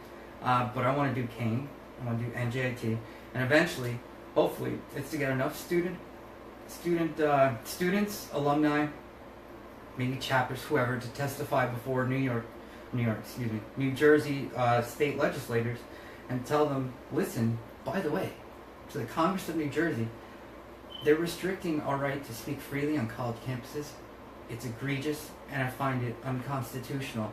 but I want to do Kane. I want to do NJIT, and eventually, hopefully, it's to get enough students, alumni, maybe chapters, whoever, to testify before New Jersey state legislators, and tell them, listen, by the way, to the Congress of New Jersey, they're restricting our right to speak freely on college campuses. It's egregious, and I find it unconstitutional.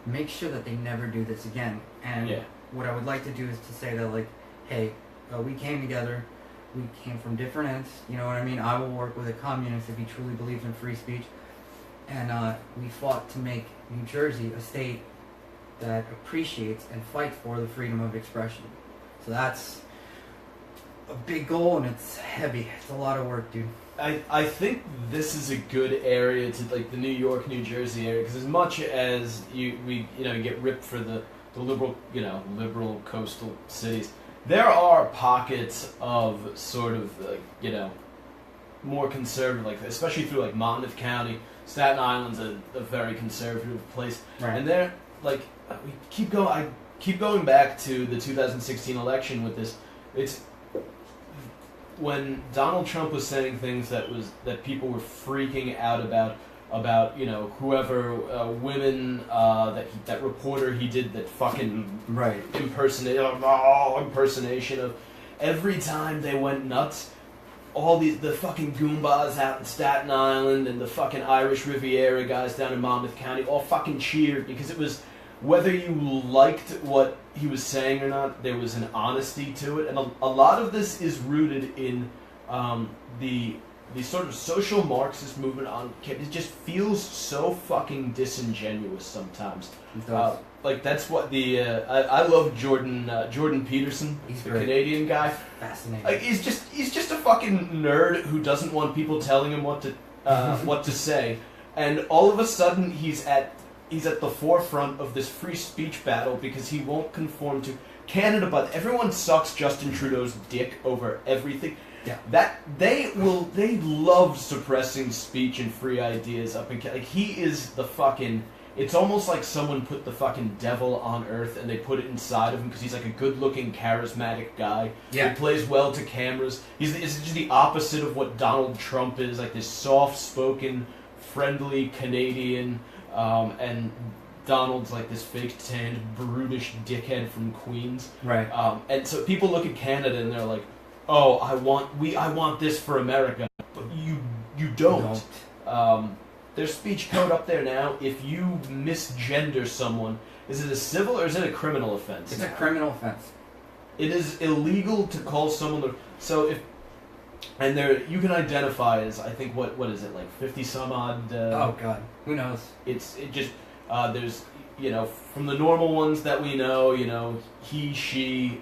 Make sure that they never do this again. And what I would like to do is to say that, like, hey, we came together. We came from different ends, you know what I mean? I will work with a communist if he truly believes in free speech. And we fought to make New Jersey a state that appreciates and fights for the freedom of expression. So that's a big goal, and it's heavy. It's a lot of work, dude. I think this is a good area to, like, the New York, New Jersey area, because as much as we get ripped for the liberal coastal cities, there are pockets of sort of, more conservative, like, especially through, like, Monmouth County. Staten Island's a very conservative place. Right. And they're, like, I keep going back to the 2016 election with this. It's when Donald Trump was saying things that people were freaking out about whoever women that reporter he did that fucking impersonation of. Every time they went nuts, all the fucking Goombas out in Staten Island and the fucking Irish Riviera guys down in Monmouth County all fucking cheered, because it was, whether you liked what he was saying or not, there was an honesty to it. And a lot of this is rooted in the sort of social Marxist movement on campus. It just feels so fucking disingenuous sometimes. Like, that's what I love Jordan Peterson. He's the great. Canadian guy. Fascinating. Like, he's just a fucking nerd who doesn't want people telling him what to say. And all of a sudden he's at the forefront of this free speech battle because he won't conform to Canada, but everyone sucks Justin Trudeau's dick over everything. Yeah. That they love suppressing speech and free ideas up in Canada. Like, he is the fucking. It's almost like someone put the fucking devil on Earth and they put it inside of him, because he's like a good-looking, charismatic guy. Yeah. He plays well to cameras. It's just the opposite of what Donald Trump is, like this soft-spoken, friendly Canadian, and Donald's like this fake-tanned, brutish dickhead from Queens. Right. And so people look at Canada and they're like, "Oh, I want this for America," but you don't. There's speech code up there now. If you misgender someone, Is it a civil or is it a criminal offense? It's a criminal offense. It is illegal to call someone. So if and there you can identify as I think what is it like 50 some odd. Oh God, who knows? It just there's from the normal ones that we know he she.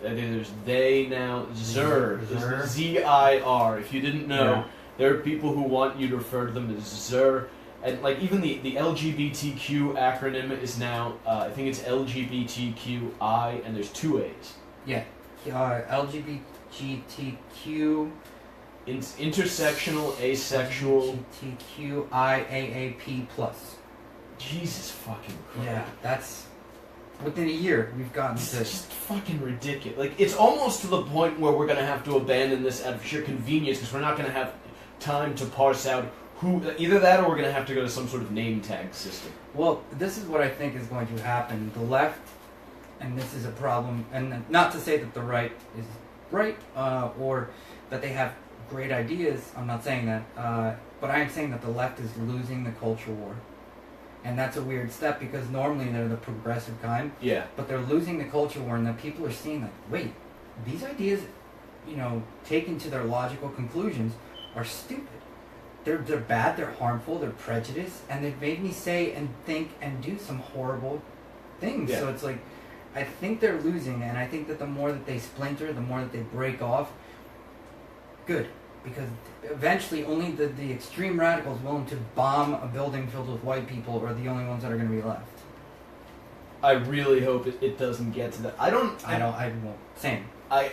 There's they now Zer ZIR. If you didn't know, Yeah. there are people who want you to refer to them as Zer. And like even the LGBTQ acronym is now I think it's LGBTQI and there's 2 A's. Yeah, LGBTQ. It's intersectional, asexual. LGBTQIAAP plus. Jesus fucking Christ. Yeah, that's within a year we've gotten It's to. just fucking ridiculous. Like it's almost to the point where we're gonna have to abandon this out of sheer convenience because we're not gonna have time to parse out who either that or we're gonna have to go to some sort of name tag system. Well, this is what I think is going to happen. The left, and this is a problem, and not to say that the right is right or that they have great ideas. I'm not saying that, but I am saying that the left is losing the culture war, and that's a weird step because normally they're the progressive kind. Yeah. But they're losing the culture war, and the people are seeing like, wait, these ideas, taken to their logical conclusions, are stupid. They're bad, they're harmful, they're prejudiced, and they've made me say and think and do some horrible things. Yeah. So it's like, I think they're losing, and I think that the more that they splinter, the more that they break off, good. Because eventually only the extreme radicals willing to bomb a building filled with white people are the only ones that are going to be left. I really hope it doesn't get to that. I won't. Same. I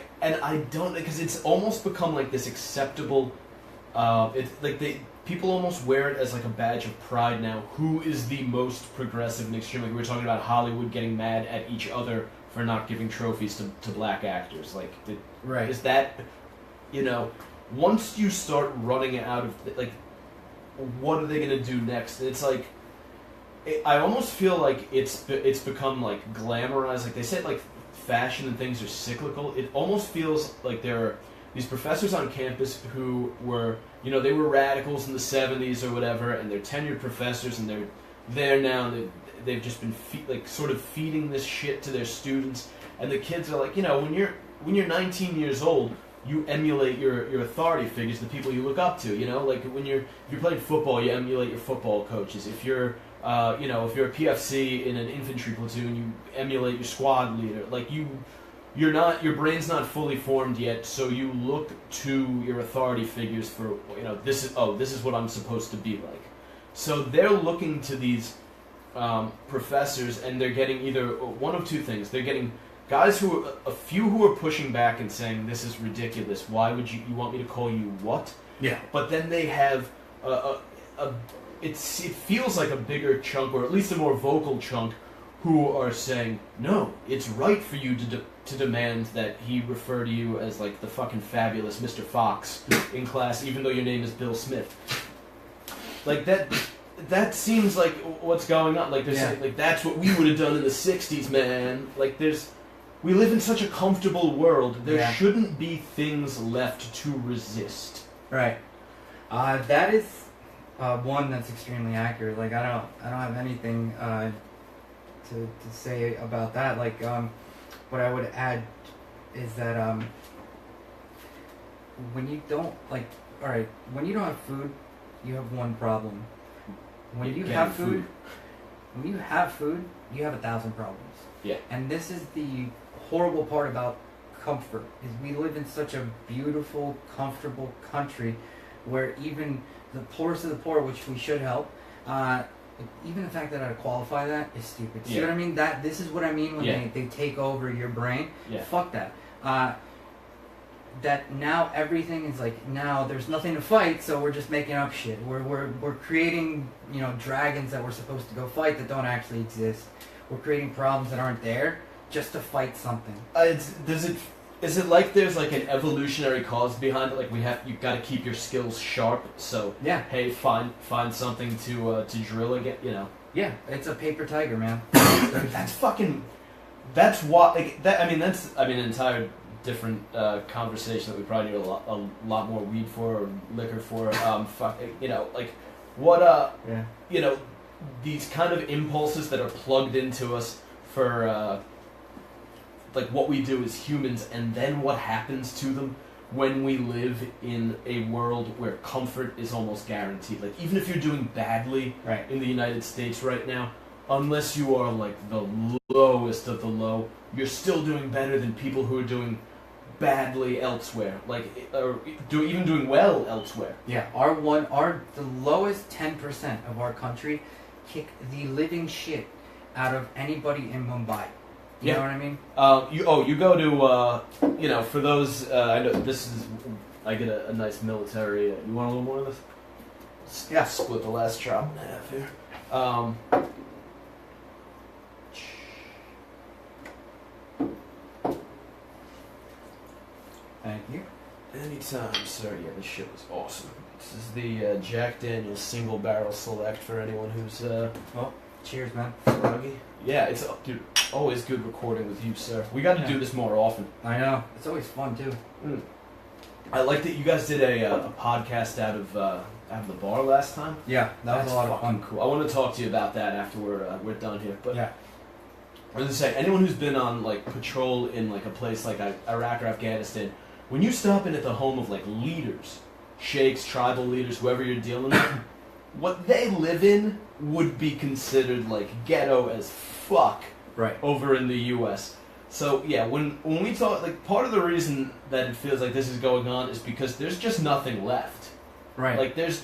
don't because it's almost become like this acceptable. It's like people almost wear it as like a badge of pride now. Who is the most progressive and extreme? Like we were talking about Hollywood getting mad at each other for not giving trophies to black actors. Like, right? Is that once you start running out of like, what are they gonna do next? It's like. I almost feel like it's become like glamorized. Like they said, like fashion and things are cyclical. It almost feels like there are these professors on campus who were, they were radicals in the 70s or whatever, and they're tenured professors, and they're there now, and they've just been sort of feeding this shit to their students, and the kids are like, when you're 19 years old, you emulate your authority figures, the people you look up to, like if you're playing football, you emulate your football coaches. If you're if you're a PFC in an infantry platoon, you emulate your squad leader. Like your brain's not fully formed yet, so you look to your authority figures for, this is what I'm supposed to be like. So they're looking to these professors, and they're getting either one of two things. They're getting guys who are pushing back and saying, this is ridiculous. Why would you want me to call you what? Yeah. But then they have it feels like a bigger chunk, or at least a more vocal chunk, who are saying, no, it's right for you to demand that he refer to you as like the fucking fabulous Mr. Fox in class, even though your name is Bill Smith. Like that seems like what's going on. Like like that's what we would have done in the 60s, man. Like we live in such a comfortable world. There shouldn't be things left to resist. Right. That is one that's extremely accurate. Like I don't have anything to say about that. Like what I would add is that when you don't when you don't have food, you have one problem. When you have food, you have 1,000 problems. Yeah. And this is the horrible part about comfort, is we live in such a beautiful, comfortable country where even the poorest of the poor, which we should help, even the fact that I qualify that is stupid. See what I mean? This is what I mean when they take over your brain. Yeah. Fuck that. That now everything is like, now there's nothing to fight, so we're just making up shit. We're creating dragons that we're supposed to go fight that don't actually exist. We're creating problems that aren't there just to fight something. Is it like there's like an evolutionary cause behind it? Like you've got to keep your skills sharp. So hey, find something to drill again. Yeah, it's a paper tiger, man. That's why. Like that. I mean, that's an entire different conversation that we probably need a lot more weed for or liquor for. Like what? these kind of impulses that are plugged into us for like what we do as humans, and then what happens to them when we live in a world where comfort is almost guaranteed. Like, even if you're doing badly Right. in the United States right now, unless you are like the lowest of the low, you're still doing better than people who are doing badly elsewhere, like, or even doing well elsewhere. Yeah, the lowest 10% of our country kick the living shit out of anybody in Mumbai. You Yeah. know what I mean? You go to, for those, I know this is, I get a nice military, you want a little more of this? Yeah. Split the last chop in half here. Thank you. Anytime, sir. Yeah, this shit was awesome. This is the Jack Daniel's single barrel select for anyone who's, Cheers, man. groggy. Yeah, it's, dude, always good recording with you, sir. We got to do this more often. I know. It's always fun, too. I like that you guys did a podcast out of the bar last time. Yeah, that was a lot of fun. Cool. I want to talk to you about that after we're done here. But Yeah. I was gonna say, anyone who's been on like patrol in like a place like Iraq or Afghanistan, when you stop in at the home of like leaders, sheikhs, tribal leaders, whoever you're dealing with, what they live in would be considered like ghetto as fuck Right. over in the U.S. So yeah, when we talk, like, part of the reason that it feels like this is going on is because there's just nothing left. Right. Like there's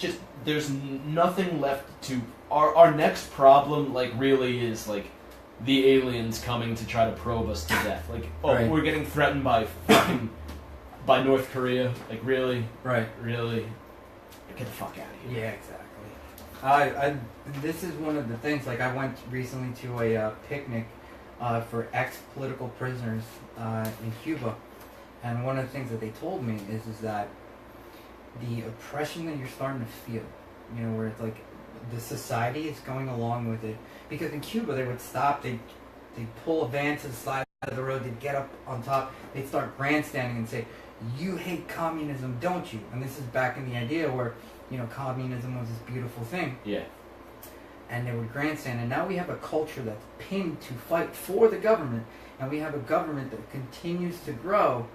nothing left to our next problem. Like, really is like the aliens coming to try to probe us to death. Like, Right. We're getting threatened by fucking by North Korea. Like, really, Right. get the fuck out of here. Yeah, exactly. This is one of the things, like, I went recently to a picnic for ex-political prisoners in Cuba, and one of the things that they told me is that the oppression that you're starting to feel, you know, where it's like the society is going along with it, because in Cuba they would stop, they'd pull a van to the side of the road, they'd get up on top, they'd start grandstanding and say, "You hate communism, don't you?" And this is back in the idea where, you know, communism was this beautiful thing. Yeah. And they would grandstand. And now we have a culture that's pinned to fight for the government, and we have a government that continues to grow.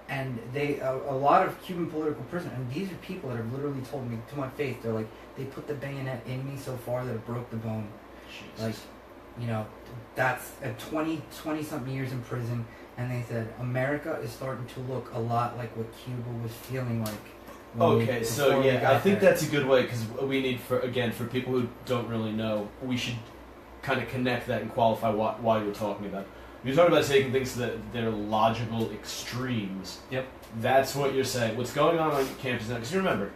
And a lot of Cuban political prisoners, and these are people that have literally told me to my face, they're like, they put the bayonet in me so far that it broke the bone. Jesus. Like, you know, that's at 20-something years in prison, and they said America is starting to look a lot like what Cuba was feeling like. Okay, so before we yeah, got I think there. that's a good way, because we need, for people who don't really know, we should kind of connect that and qualify why you're talking about. You're talking about taking things to their logical extremes. Yep. That's what you're saying. What's going on campus now? Because you remember,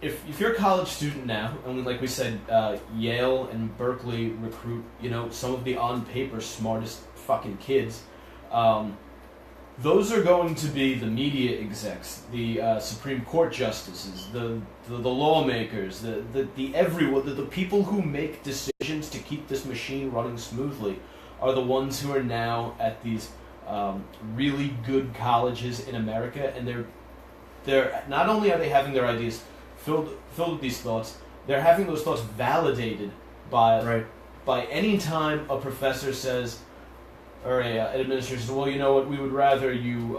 if you're a college student now, and like we said, Yale and Berkeley recruit, you know, some of the on paper smartest fucking kids. Those are going to be the media execs, the Supreme Court justices, the lawmakers, the people who make decisions to keep this machine running smoothly, are the ones who are now at these really good colleges in America, and they're not only are they having their ideas filled with these thoughts, they're having those thoughts validated by any time a professor says, or an administrator says, well, you know what, we would rather you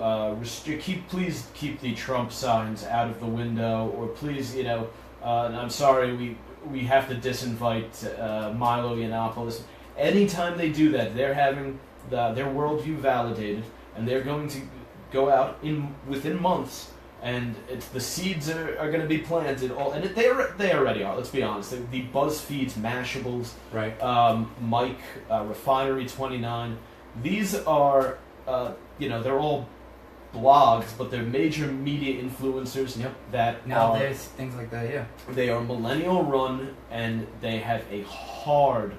please keep the Trump signs out of the window, or please, you know, and I'm sorry, we have to disinvite Milo Yiannopoulos. Anytime they do that, they're having their worldview validated, and they're going to go out within months, and the seeds are going to be planted. They already are. Let's be honest. The BuzzFeeds, Mashables, Right. Mike, Refinery 29. These are, they're all blogs, but they're major media influencers. Yep. That Now are, there's things like that, yeah. they are millennial run, and they have a hard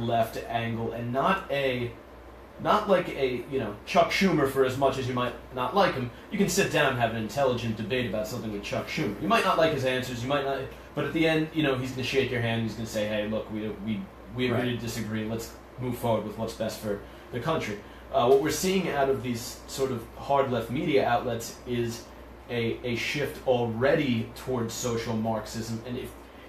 left angle, and not like a Chuck Schumer. For as much as you might not like him, you can sit down and have an intelligent debate about something with Chuck Schumer. You might not like his answers, you might not, but at the end, he's going to shake your hand. He's going to say, "Hey, look, we agree to disagree. Let's move forward with what's best for the country." What we're seeing out of these sort of hard left media outlets is a shift already towards social Marxism, and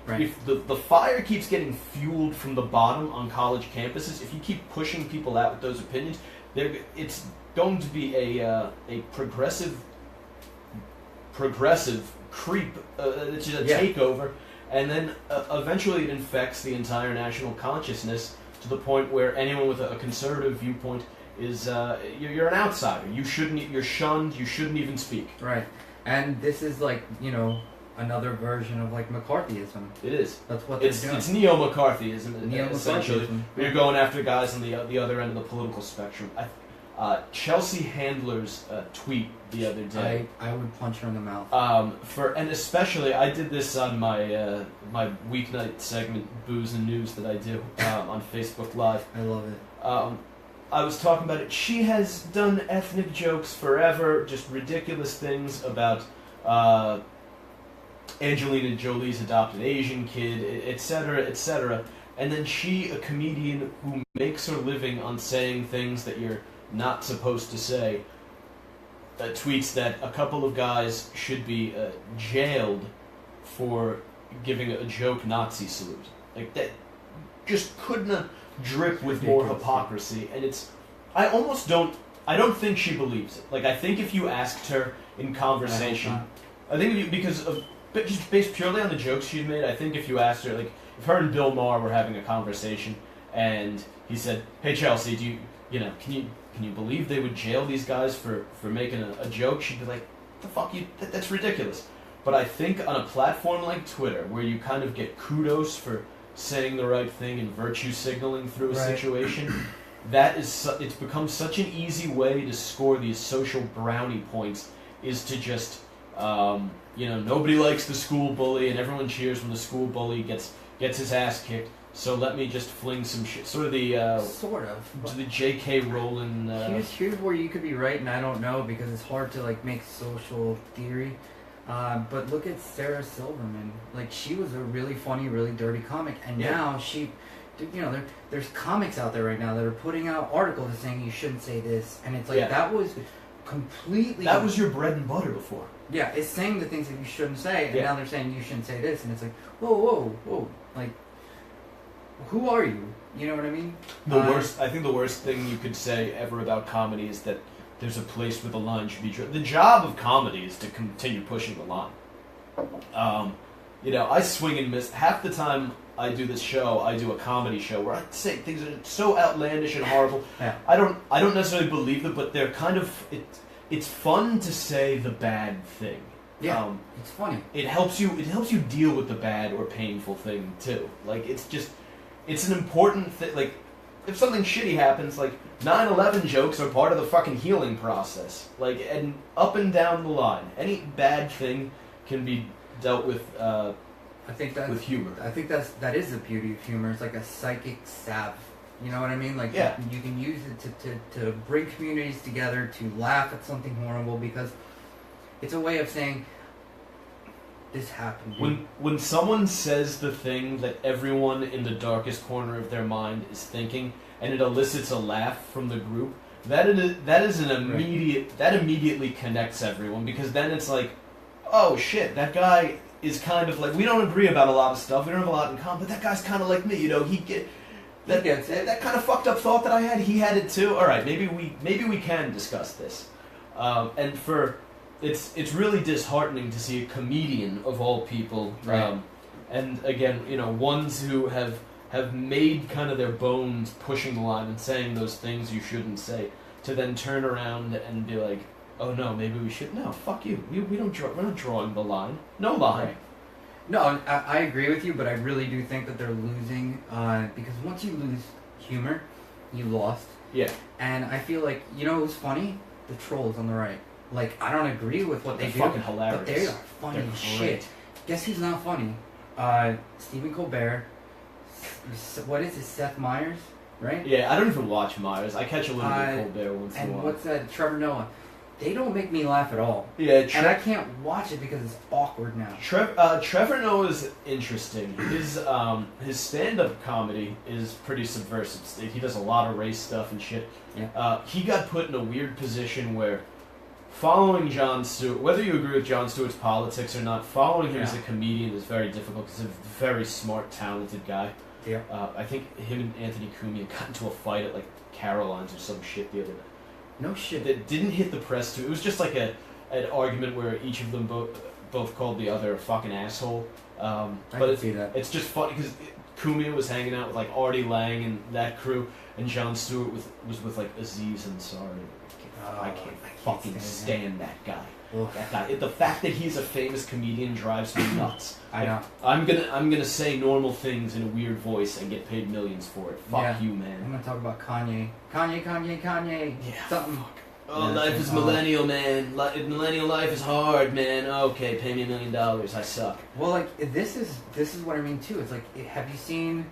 Right. If the fire keeps getting fueled from the bottom on college campuses, if you keep pushing people out with those opinions, it's going to be a progressive creep. It's just a takeover, and then eventually it infects the entire national consciousness to the point where anyone with a conservative viewpoint is you're an outsider. You're shunned. You shouldn't even speak. Right. And this is like, another version of like McCarthyism. It is. That's what they're doing. It's neo-McCarthyism. Neo-McCarthyism. Essentially, you're going after guys on the other end of the political spectrum. Chelsea Handler's tweet the other day. I would punch her in the mouth. And especially, I did this on my my weeknight segment, Booze and News, that I do on Facebook Live. I love it. I was talking about it. She has done ethnic jokes forever, just ridiculous things about Angelina Jolie's adopted Asian kid, etc., etc. And then she, a comedian who makes her living on saying things that you're not supposed to say, tweets that a couple of guys should be jailed for giving a joke Nazi salute. Like, that just couldn't drip with more hypocrisy. And I don't think she believes it. Like, I think if you asked her in conversation, just based purely on the jokes she'd made, I think if you asked her, like, if her and Bill Maher were having a conversation, and he said, "Hey Chelsea, can you believe they would jail these guys for making a joke?" She'd be like, "The fuck that's ridiculous." But I think on a platform like Twitter, where you kind of get kudos for saying the right thing and virtue signaling through a situation, it's become such an easy way to score these social brownie points, is to just nobody likes the school bully and everyone cheers when the school bully gets his ass kicked. So let me just fling some shit. Sort of the J.K. Rowling. Here's where you could be right, and I don't know because it's hard to like make social theory. But look at Sarah Silverman. Like, she was a really funny, really dirty comic, and now there's comics out there right now that are putting out articles saying you shouldn't say this, and it's like that was completely. That was your bread and butter before. Yeah, it's saying the things that you shouldn't say, and now they're saying you shouldn't say this, and it's like, whoa, like, who are you? You know what I mean? I think the worst thing you could say ever about comedy is that there's a place where the line should be drawn. The job of comedy is to continue pushing the line. I swing and miss. Half the time I do this show, I do a comedy show where I say things that are so outlandish and horrible. Yeah. I don't necessarily believe them, but they're kind of it's fun to say the bad thing. Yeah, it's funny. It helps you deal with the bad or painful thing too. Like, it's an important thing. Like, if something shitty happens, like 9/11 jokes are part of the fucking healing process. Like, and up and down the line, any bad thing can be dealt with. With humor. I think that is the beauty of humor. It's like a psychic salve. You know what I mean? Like, you can use it to bring communities together, to laugh at something horrible, because it's a way of saying, this happened. When someone says the thing that everyone in the darkest corner of their mind is thinking, and it elicits a laugh from the group, that immediately connects everyone, because then it's like, oh shit, that guy is kind of like, we don't agree about a lot of stuff, we don't have a lot in common, but that guy's kind of like me, that gets it. That kind of fucked up thought that I had, he had it too. All right, maybe we can discuss this. It's really disheartening to see a comedian of all people, and again, ones who have made kind of their bones pushing the line and saying those things you shouldn't say, to then turn around and be like, oh no, maybe we should. No, fuck you. We're not drawing the line. No line. Right. No, I agree with you, but I really do think that they're losing, because once you lose humor, you lost. Yeah. And I feel like, who's funny? The trolls on the right. Like, I don't agree with what they do. Fucking hilarious. But they are funny as shit. Guess who's not funny? Stephen Colbert. What is it? Seth Meyers, right? Yeah, I don't even watch Myers. I catch a little bit of Colbert once in a while. And what's that? Trevor Noah. They don't make me laugh at all. Yeah, and I can't watch it because it's awkward now. Trevor Noah's interesting. His stand-up comedy is pretty subversive. He does a lot of race stuff and shit. Yeah. He got put in a weird position where following Jon Stewart, whether you agree with Jon Stewart's politics or not, following him as a Yeah. comedian is very difficult because he's a very smart, talented guy. Yeah. I think him and Anthony Cumia got into a fight at like Caroline's or some shit the other day. No shit. That didn't hit the press too. It was just like an argument where each of them both called the other a fucking asshole. I But can it's, see that. it's just funny because Cumia was hanging out with like Artie Lang and that crew, and Jon Stewart was with like Aziz Ansari. I can't fucking stand that guy. Ugh. That guy. The fact that he's a famous comedian drives me nuts. I know. I'm gonna say normal things in a weird voice and get paid millions for it. Fuck Yeah. you, I'm man. gonna talk about Kanye. Kanye. Yeah. Something. Oh, Yeah, life is millennial, man. Millennial life is hard, man. Okay, pay me $1 million. I suck. Well, like this is what I mean too. It's like, have you seen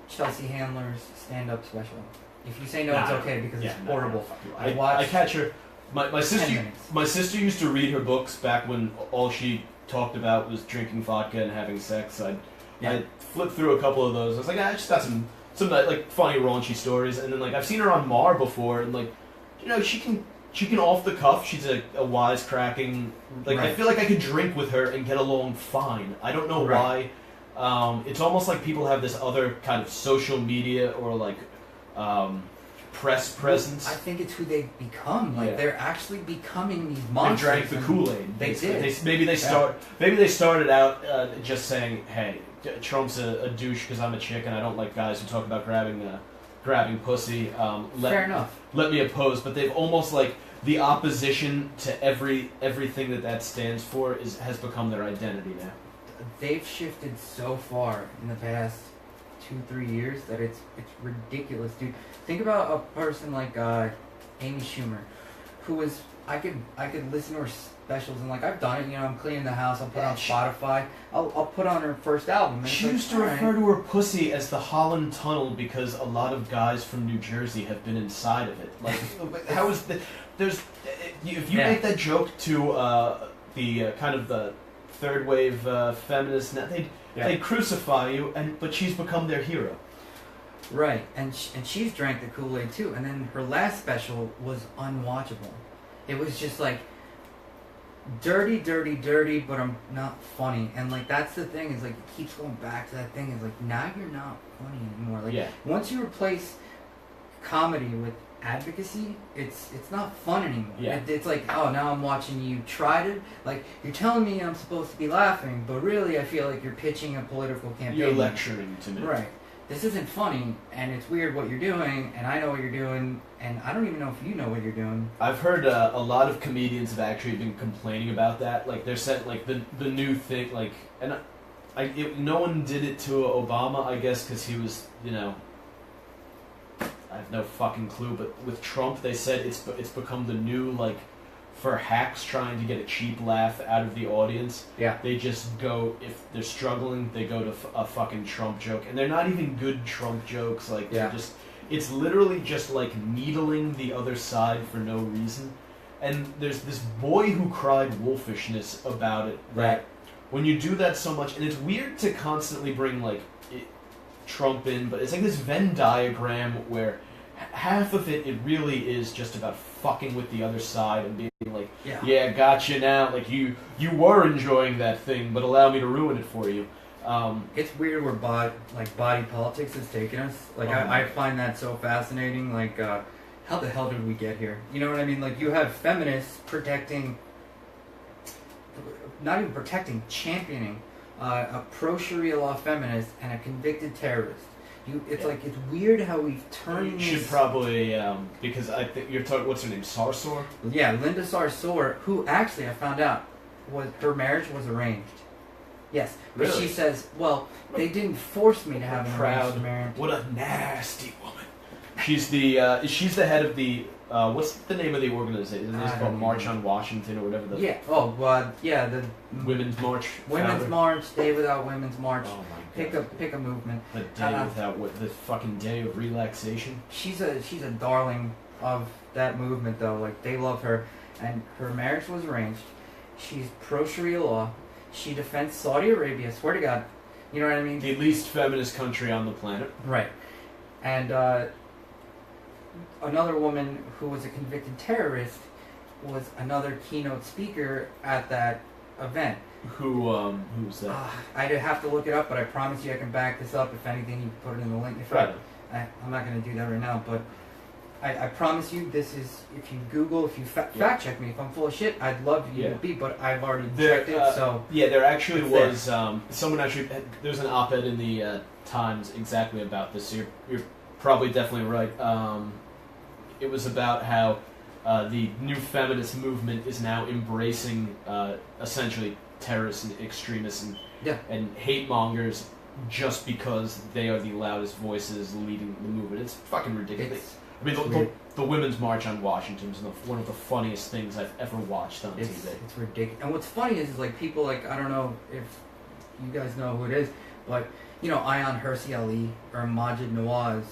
Chelsea Handler's stand-up special? If you say no, it's okay because it's horrible. I watched catch her. My 10 sister. minutes. My sister used to read her books back when all she talked about was drinking vodka and having sex. I flipped through a couple of those. I was like, I just got some like funny raunchy stories. And then like I've seen her on Mar before, and like, you know, she can off the cuff. She's a wisecracking. Like I Right. feel like I could drink with her and get along fine. I don't know Right. why. It's almost like people have this other kind of social media or like press presence. I think it's who they've become. Like Yeah. they're actually becoming these They monsters. drank the and Kool-Aid. They did. Maybe they started out just saying, "Hey, Trump's a douche because I'm a chick and I don't like guys who talk about grabbing pussy." Fair enough. Let me oppose. But they've almost like the opposition to everything that stands for has become their identity now. They've shifted so far in the past 2-3 years that it's ridiculous, dude. Think about a person like Amy Schumer, who was I could listen to her specials and like I've done it. You know, I'm cleaning the house. I'll put on Spotify. I'll put on her first album. And She it's used to like, refer to her pussy as the Holland Tunnel because a lot of guys from New Jersey have been inside of it. Like, how is the there's if you Yeah. make that joke to the kind of the third wave feminists, now they'd crucify you, but she's become their hero. Right, and she's drank the Kool-Aid too. And then her last special was unwatchable. It was just like dirty, but I'm not funny. And like that's the thing is like it keeps going back to that thing. Is like now you're not funny anymore. Like once you replace comedy with advocacy, it's not fun anymore. Yeah. It's like, oh, now I'm watching you try to like you're telling me I'm supposed to be laughing, but really I feel like you're pitching a political campaign. You're lecturing to me. Right. This isn't funny, and it's weird what you're doing, and I know what you're doing, and I don't even know if you know what you're doing. I've heard a lot of comedians have actually been complaining about that. Like they're saying, like the new thing, like, and no one did it to Obama, I guess, because he was, you know, I have no fucking clue. But with Trump, they said it's become the new like for hacks trying to get a cheap laugh out of the audience. Yeah. They just go, if they're struggling, they go to a fucking Trump joke, and they're not even good Trump jokes. Like they're just. It's literally just like needling the other side for no reason. And there's this boy who cried wolfishness about it. Right. When you do that so much, and it's weird to constantly bring like Trump in, but it's like this Venn diagram where half of it really is just about fucking with the other side and being like, yeah, gotcha now. Like you were enjoying that thing, but allow me to ruin it for you. It's weird where body politics has taken us. Like I find that so fascinating. Like how the hell did we get here? You know what I mean? Like you have feminists championing a pro-Sharia law feminist and a convicted terrorist. It's like it's weird how we've turned. You should probably because I think you're talking. What's her name? Sarsour. Yeah, Linda Sarsour, who actually I found out her marriage was arranged. Yes, but Really? she says, well, they didn't force me to have an arranged marriage. What a nasty woman. She's the head of the what's the name of the organization? It's called March on Washington or whatever. The Women's March. Women's March, Day Without Women's March. Oh my God. Pick a movement. The day without the fucking day of relaxation. She's a darling of that movement though. Like they love her, and her marriage was arranged. She's pro Sharia law. She defends Saudi Arabia. Swear to God, you know what I mean. The least feminist country on the planet. Right, and another woman who was a convicted terrorist was another keynote speaker at that event. Who's that? I'd have to look it up, but I promise you I can back this up. If anything, you can put it in the link. I'm not going to do that right now, but I promise you, this is, if you Google, if you fact check me, if I'm full of shit, I'd love you to be, but I've already checked it, so. Yeah, there actually was, someone actually, there's an op-ed in the Times exactly about this, so you're probably definitely right. It was about how the new feminist movement is now embracing, essentially, terrorists and extremists and hate mongers just because they are the loudest voices leading the movement. It's fucking ridiculous. The Women's March on Washington is one of the funniest things I've ever watched on TV. It's ridiculous. And what's funny is like people like, I don't know if you guys know who it is, but you know, Ayan Hirsi Ali or Majid Nawaz.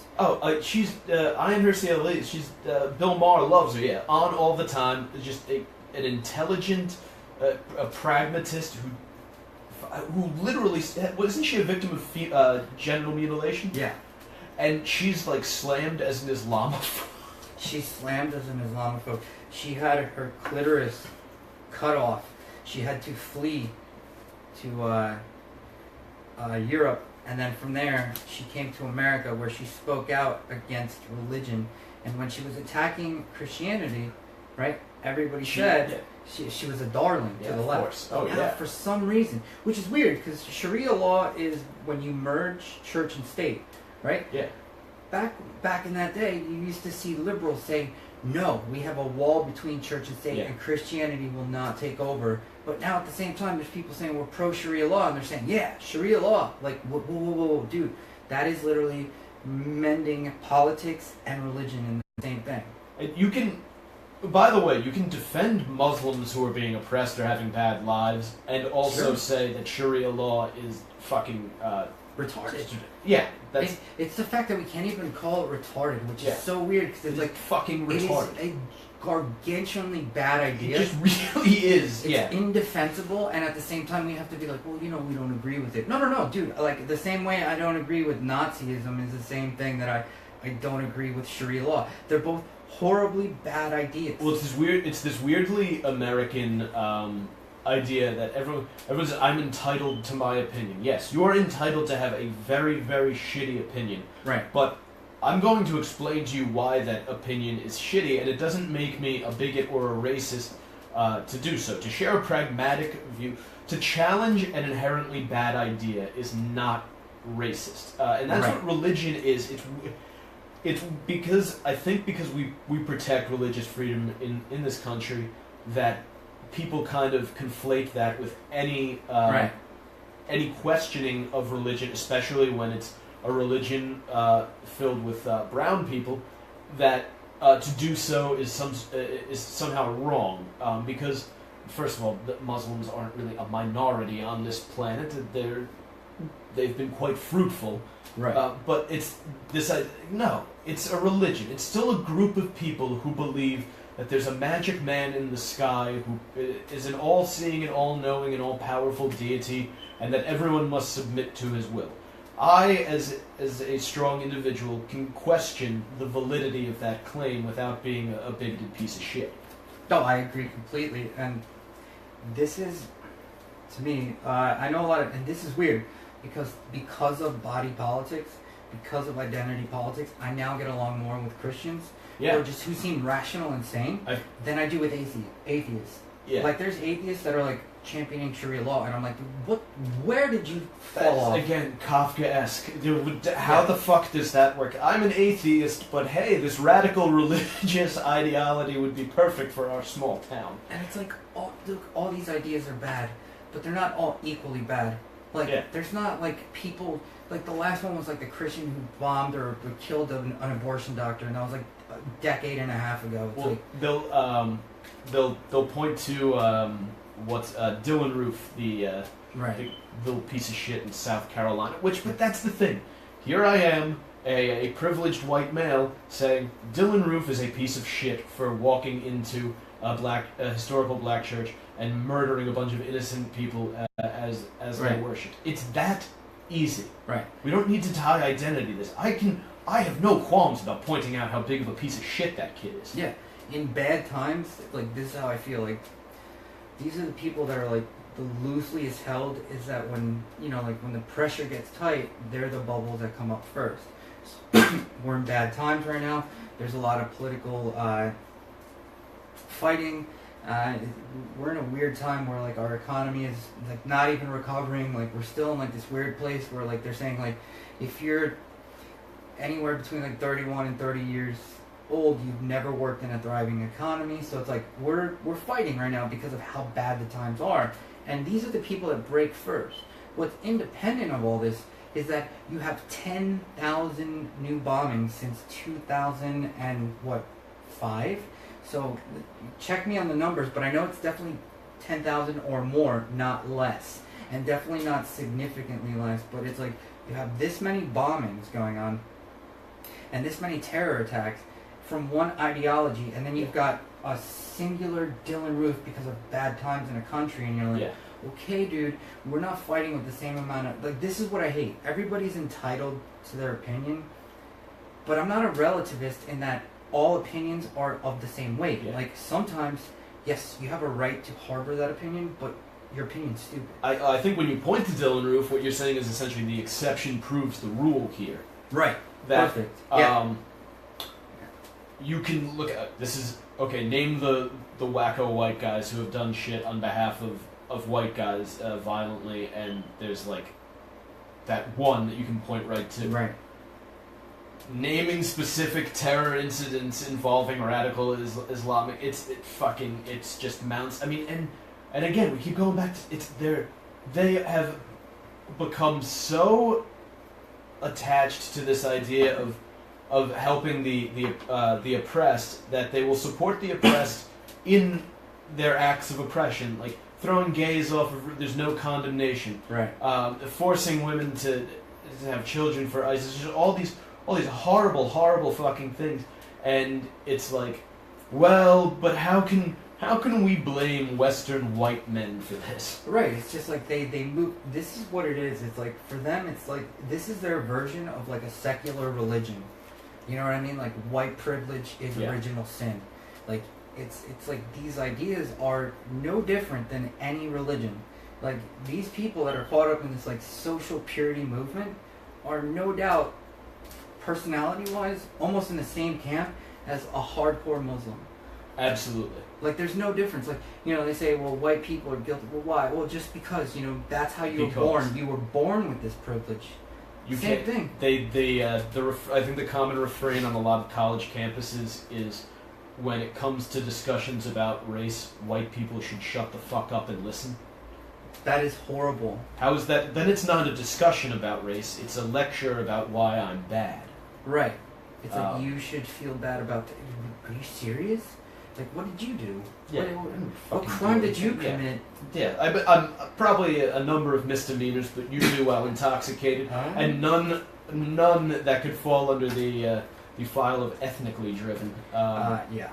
She's Ayan Hirsi Ali. She's Bill Maher loves her. Yeah, on all the time. Just an intelligent, a pragmatist who literally wasn't she a victim of genital mutilation? Yeah. And she's like slammed as an Islamophobe. She's slammed as an Islamophobe. She had her clitoris cut off. She had to flee to Europe, and then from there she came to America, where she spoke out against religion. And when she was attacking Christianity, right? Everybody said she was a darling to the left. For some reason, which is weird because Sharia law is when you merge church and state. Right? Yeah. Back in that day, you used to see liberals saying, no, we have a wall between church and state, and Christianity will not take over. But now at the same time, there's people saying we're pro-Sharia law, and they're saying, yeah, Sharia law. Like, whoa, dude. That is literally mending politics and religion in the same thing. You can, by the way, you can defend Muslims who are being oppressed or having bad lives, and also say that Sharia law is fucking... retarded. Yeah, it's the fact that we can't even call it retarded, which is so weird because it's like fucking retarded. It is a gargantuanly bad idea. It just really is. It's indefensible, and at the same time we have to be like, well, you know, we don't agree with it. No, dude. Like the same way I don't agree with Nazism is the same thing that I don't agree with Sharia law. They're both horribly bad ideas. Well, it's this weirdly American idea that everyone's I'm entitled to my opinion. Yes, you are entitled to have a very, very shitty opinion. Right. But I'm going to explain to you why that opinion is shitty, and it doesn't make me a bigot or a racist to do so. To share a pragmatic view, to challenge an inherently bad idea is not racist. And that's what religion is. It's because, I think because we protect religious freedom in this country, that people kind of conflate that with any questioning of religion, especially when it's a religion filled with brown people, that to do so is somehow wrong. Because, first of all, the Muslims aren't really a minority on this planet. They've been quite fruitful. Right. But it's this. No, it's a religion. It's still a group of people who believe that there's a magic man in the sky who is an all-seeing and all-knowing and all-powerful deity, and that everyone must submit to his will. I, as a strong individual, can question the validity of that claim without being a bigoted piece of shit. No, I agree completely, and this is, to me, I know a lot of, and this is weird, because of body politics, because of identity politics, I now get along more with Christians, or just who seem rational and sane, than I do with atheists. Yeah. Like, there's atheists that are, like, championing Sharia law, and I'm like, where did you fall off? Again, Kafkaesque. How the fuck does that work? I'm an atheist, but hey, this radical religious ideology would be perfect for our small town. And it's like, all these ideas are bad, but they're not all equally bad. Like, there's not, like, people... Like, the last one was, like, the Christian who bombed or killed an abortion doctor, and that was, like, a decade and a half ago. It's they'll point to what's Dylan Roof, the little piece of shit in South Carolina. But that's the thing. Here I am, a privileged white male, saying Dylan Roof is a piece of shit for walking into a historical black church and murdering a bunch of innocent people as they worshipped. It's that easy. Right. We don't need to tie identity to this. I have no qualms about pointing out how big of a piece of shit that kid is. Yeah. in bad times, like this is how I feel. Like these are the people that are like the looseliest held. Is that when like when the pressure gets tight, they're the bubbles that come up first. So, we're in bad times right now. There's a lot of political fighting. We're in a weird time where like our economy is like not even recovering. Like we're still in like this weird place where like they're saying like if you're anywhere between like 31 and 30 years old, you've never worked in a thriving economy. So it's like we're fighting right now because of how bad the times are. And these are the people that break first. What's independent of all this is that you have 10,000 new bombings since 2005. So check me on the numbers, but I know it's definitely 10,000 or more, not less. And definitely not significantly less, but it's like you have this many bombings going on and this many terror attacks from one ideology, and then you've got a singular Dylan Roof because of bad times in a country, and you're like, okay, dude, we're not fighting with the same amount of... Like, this is what I hate. Everybody's entitled to their opinion, but I'm not a relativist in that all opinions are of the same weight. Yeah. Like, sometimes, yes, you have a right to harbor that opinion, but your opinion's stupid. I think when you point to Dylan Roof, what you're saying is essentially the exception proves the rule here. Right. That, perfect. Yeah. You can look at... This is... Okay, name the wacko white guys who have done shit on behalf of white guys violently, and there's like that one that you can point right to. Right. Naming specific terror incidents involving radical Islamic, it's just mounts. I mean, and again, we keep going back to they have become so attached to this idea of helping the oppressed that they will support the oppressed in their acts of oppression, like throwing gays off of, there's no condemnation, right? Forcing women to have children for ISIS, just all these horrible fucking things, and it's like, well, but how can we blame Western white men for this? Right, it's just like they move. This is what it is. It's like for them, it's like this is their version of like a secular religion. You know what I mean? Like white privilege is original sin. Like it's like these ideas are no different than any religion. Like these people that are caught up in this like social purity movement are no doubt personality-wise almost in the same camp as a hardcore Muslim. Absolutely. Like there's no difference. Like, they say, well, white people are guilty. Well, why? Well, just because, that's how you were born. You were born with this privilege. Same thing. I think the common refrain on a lot of college campuses is when it comes to discussions about race, white people should shut the fuck up and listen. That is horrible. How is that? Then it's not a discussion about race. It's a lecture about why I'm bad. Right. It's like you should feel bad about... Are you serious? Like, what did you do? Yeah. What crime did you commit? Yeah, I'm probably a number of misdemeanors, but usually while intoxicated, and none that could fall under the file of ethnically driven. Yeah.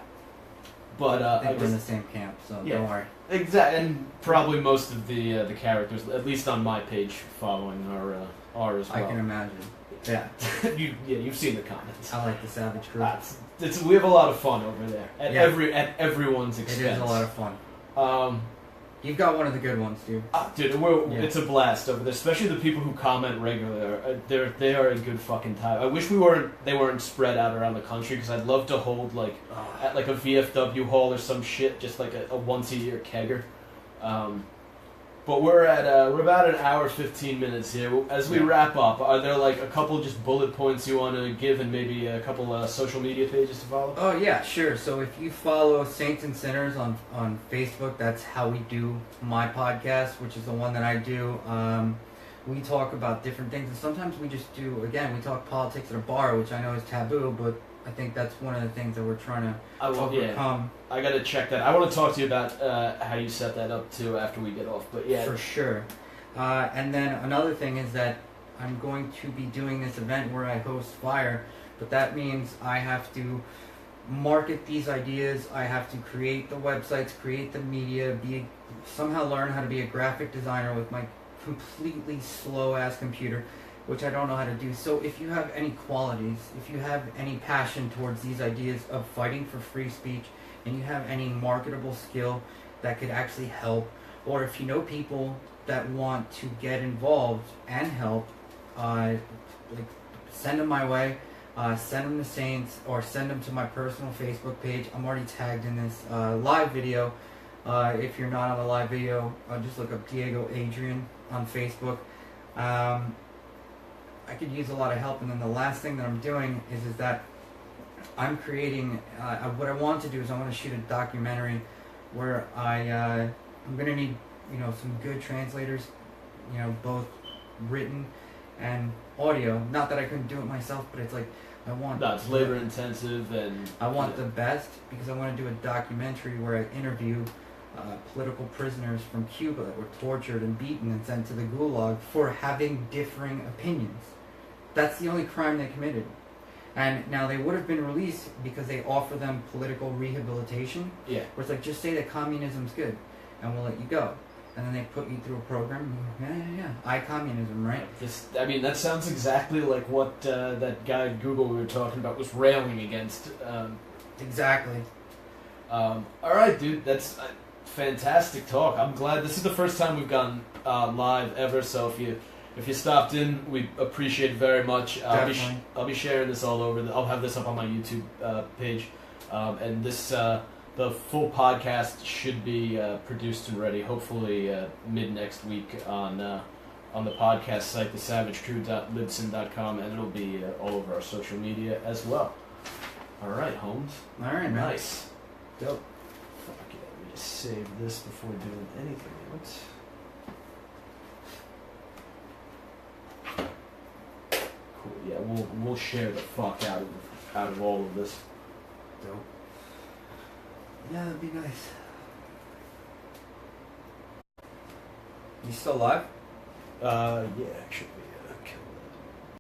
But I think we're in the same camp, so don't worry. Exactly, and probably most of the characters, at least on my page, following are as well. I can imagine. Yeah. You've seen the comments. I like the savage crew. We have a lot of fun over there at everyone's expense. It is a lot of fun. You've got one of the good ones, dude. It's a blast over there, especially the people who comment regularly. They are a good fucking time. I wish they weren't spread out around the country, because I'd love to hold at like a VFW hall or some shit, just like a once a year kegger. But we're about an hour 15 minutes here. As we wrap up, are there like a couple just bullet points you want to give, and maybe a couple social media pages to follow? Oh yeah, sure. So if you follow Saints and Sinners on Facebook, that's how we do my podcast, which is the one that I do. We talk about different things, and sometimes we just we talk politics at a bar, which I know is taboo, but I think that's one of the things that we're trying to overcome. I gotta check that. I want to talk to you about how you set that up too after we get off. But yeah, for sure. And then another thing is that I'm going to be doing this event where I host Fire, but that means I have to market these ideas. I have to create the websites, create the media, somehow learn how to be a graphic designer with my completely slow ass computer. which I don't know how to do. So if you have any qualities, if you have any passion towards these ideas of fighting for free speech, and you have any marketable skill that could actually help, or if you know people that want to get involved and help, like send them my way. Send them to Saints, or send them to my personal Facebook page. I'm already tagged in this live video. If you're not on the live video, just look up Diego Adrian on Facebook. I could use a lot of help. And then the last thing that I'm doing is that I'm creating. What I want to do is I want to shoot a documentary where I'm gonna need some good translators, both written and audio. Not that I couldn't do it myself, but it's like I want. No, it's labor intensive, and I want the best, because I want to do a documentary where I interview political prisoners from Cuba that were tortured and beaten and sent to the gulag for having differing opinions. That's the only crime they committed. And now they would have been released because they offer them political rehabilitation. Yeah. Where it's like, just say that communism's good and we'll let you go. And then they put you through a program. Yeah. I communism, right? That sounds exactly like what that guy at Google we were talking about was railing against. Exactly. All right, dude. That's fantastic talk. I'm glad this is the first time we've gone live ever. So if you stopped in, we appreciate it very much. I'll be sharing this all over. I'll have this up on my YouTube page, and this. The full podcast should be produced and ready, hopefully mid next week on the podcast site, thesavagecrew.libsyn.com, and it'll be all over our social media as well. All right, Holmes. All right, man. Nice. Dope. Fuck yeah, let me just save this before doing anything else. Cool. Yeah, we'll share the fuck out of all of this. Dope. Yeah, that'd be nice. You still live? Yeah, actually.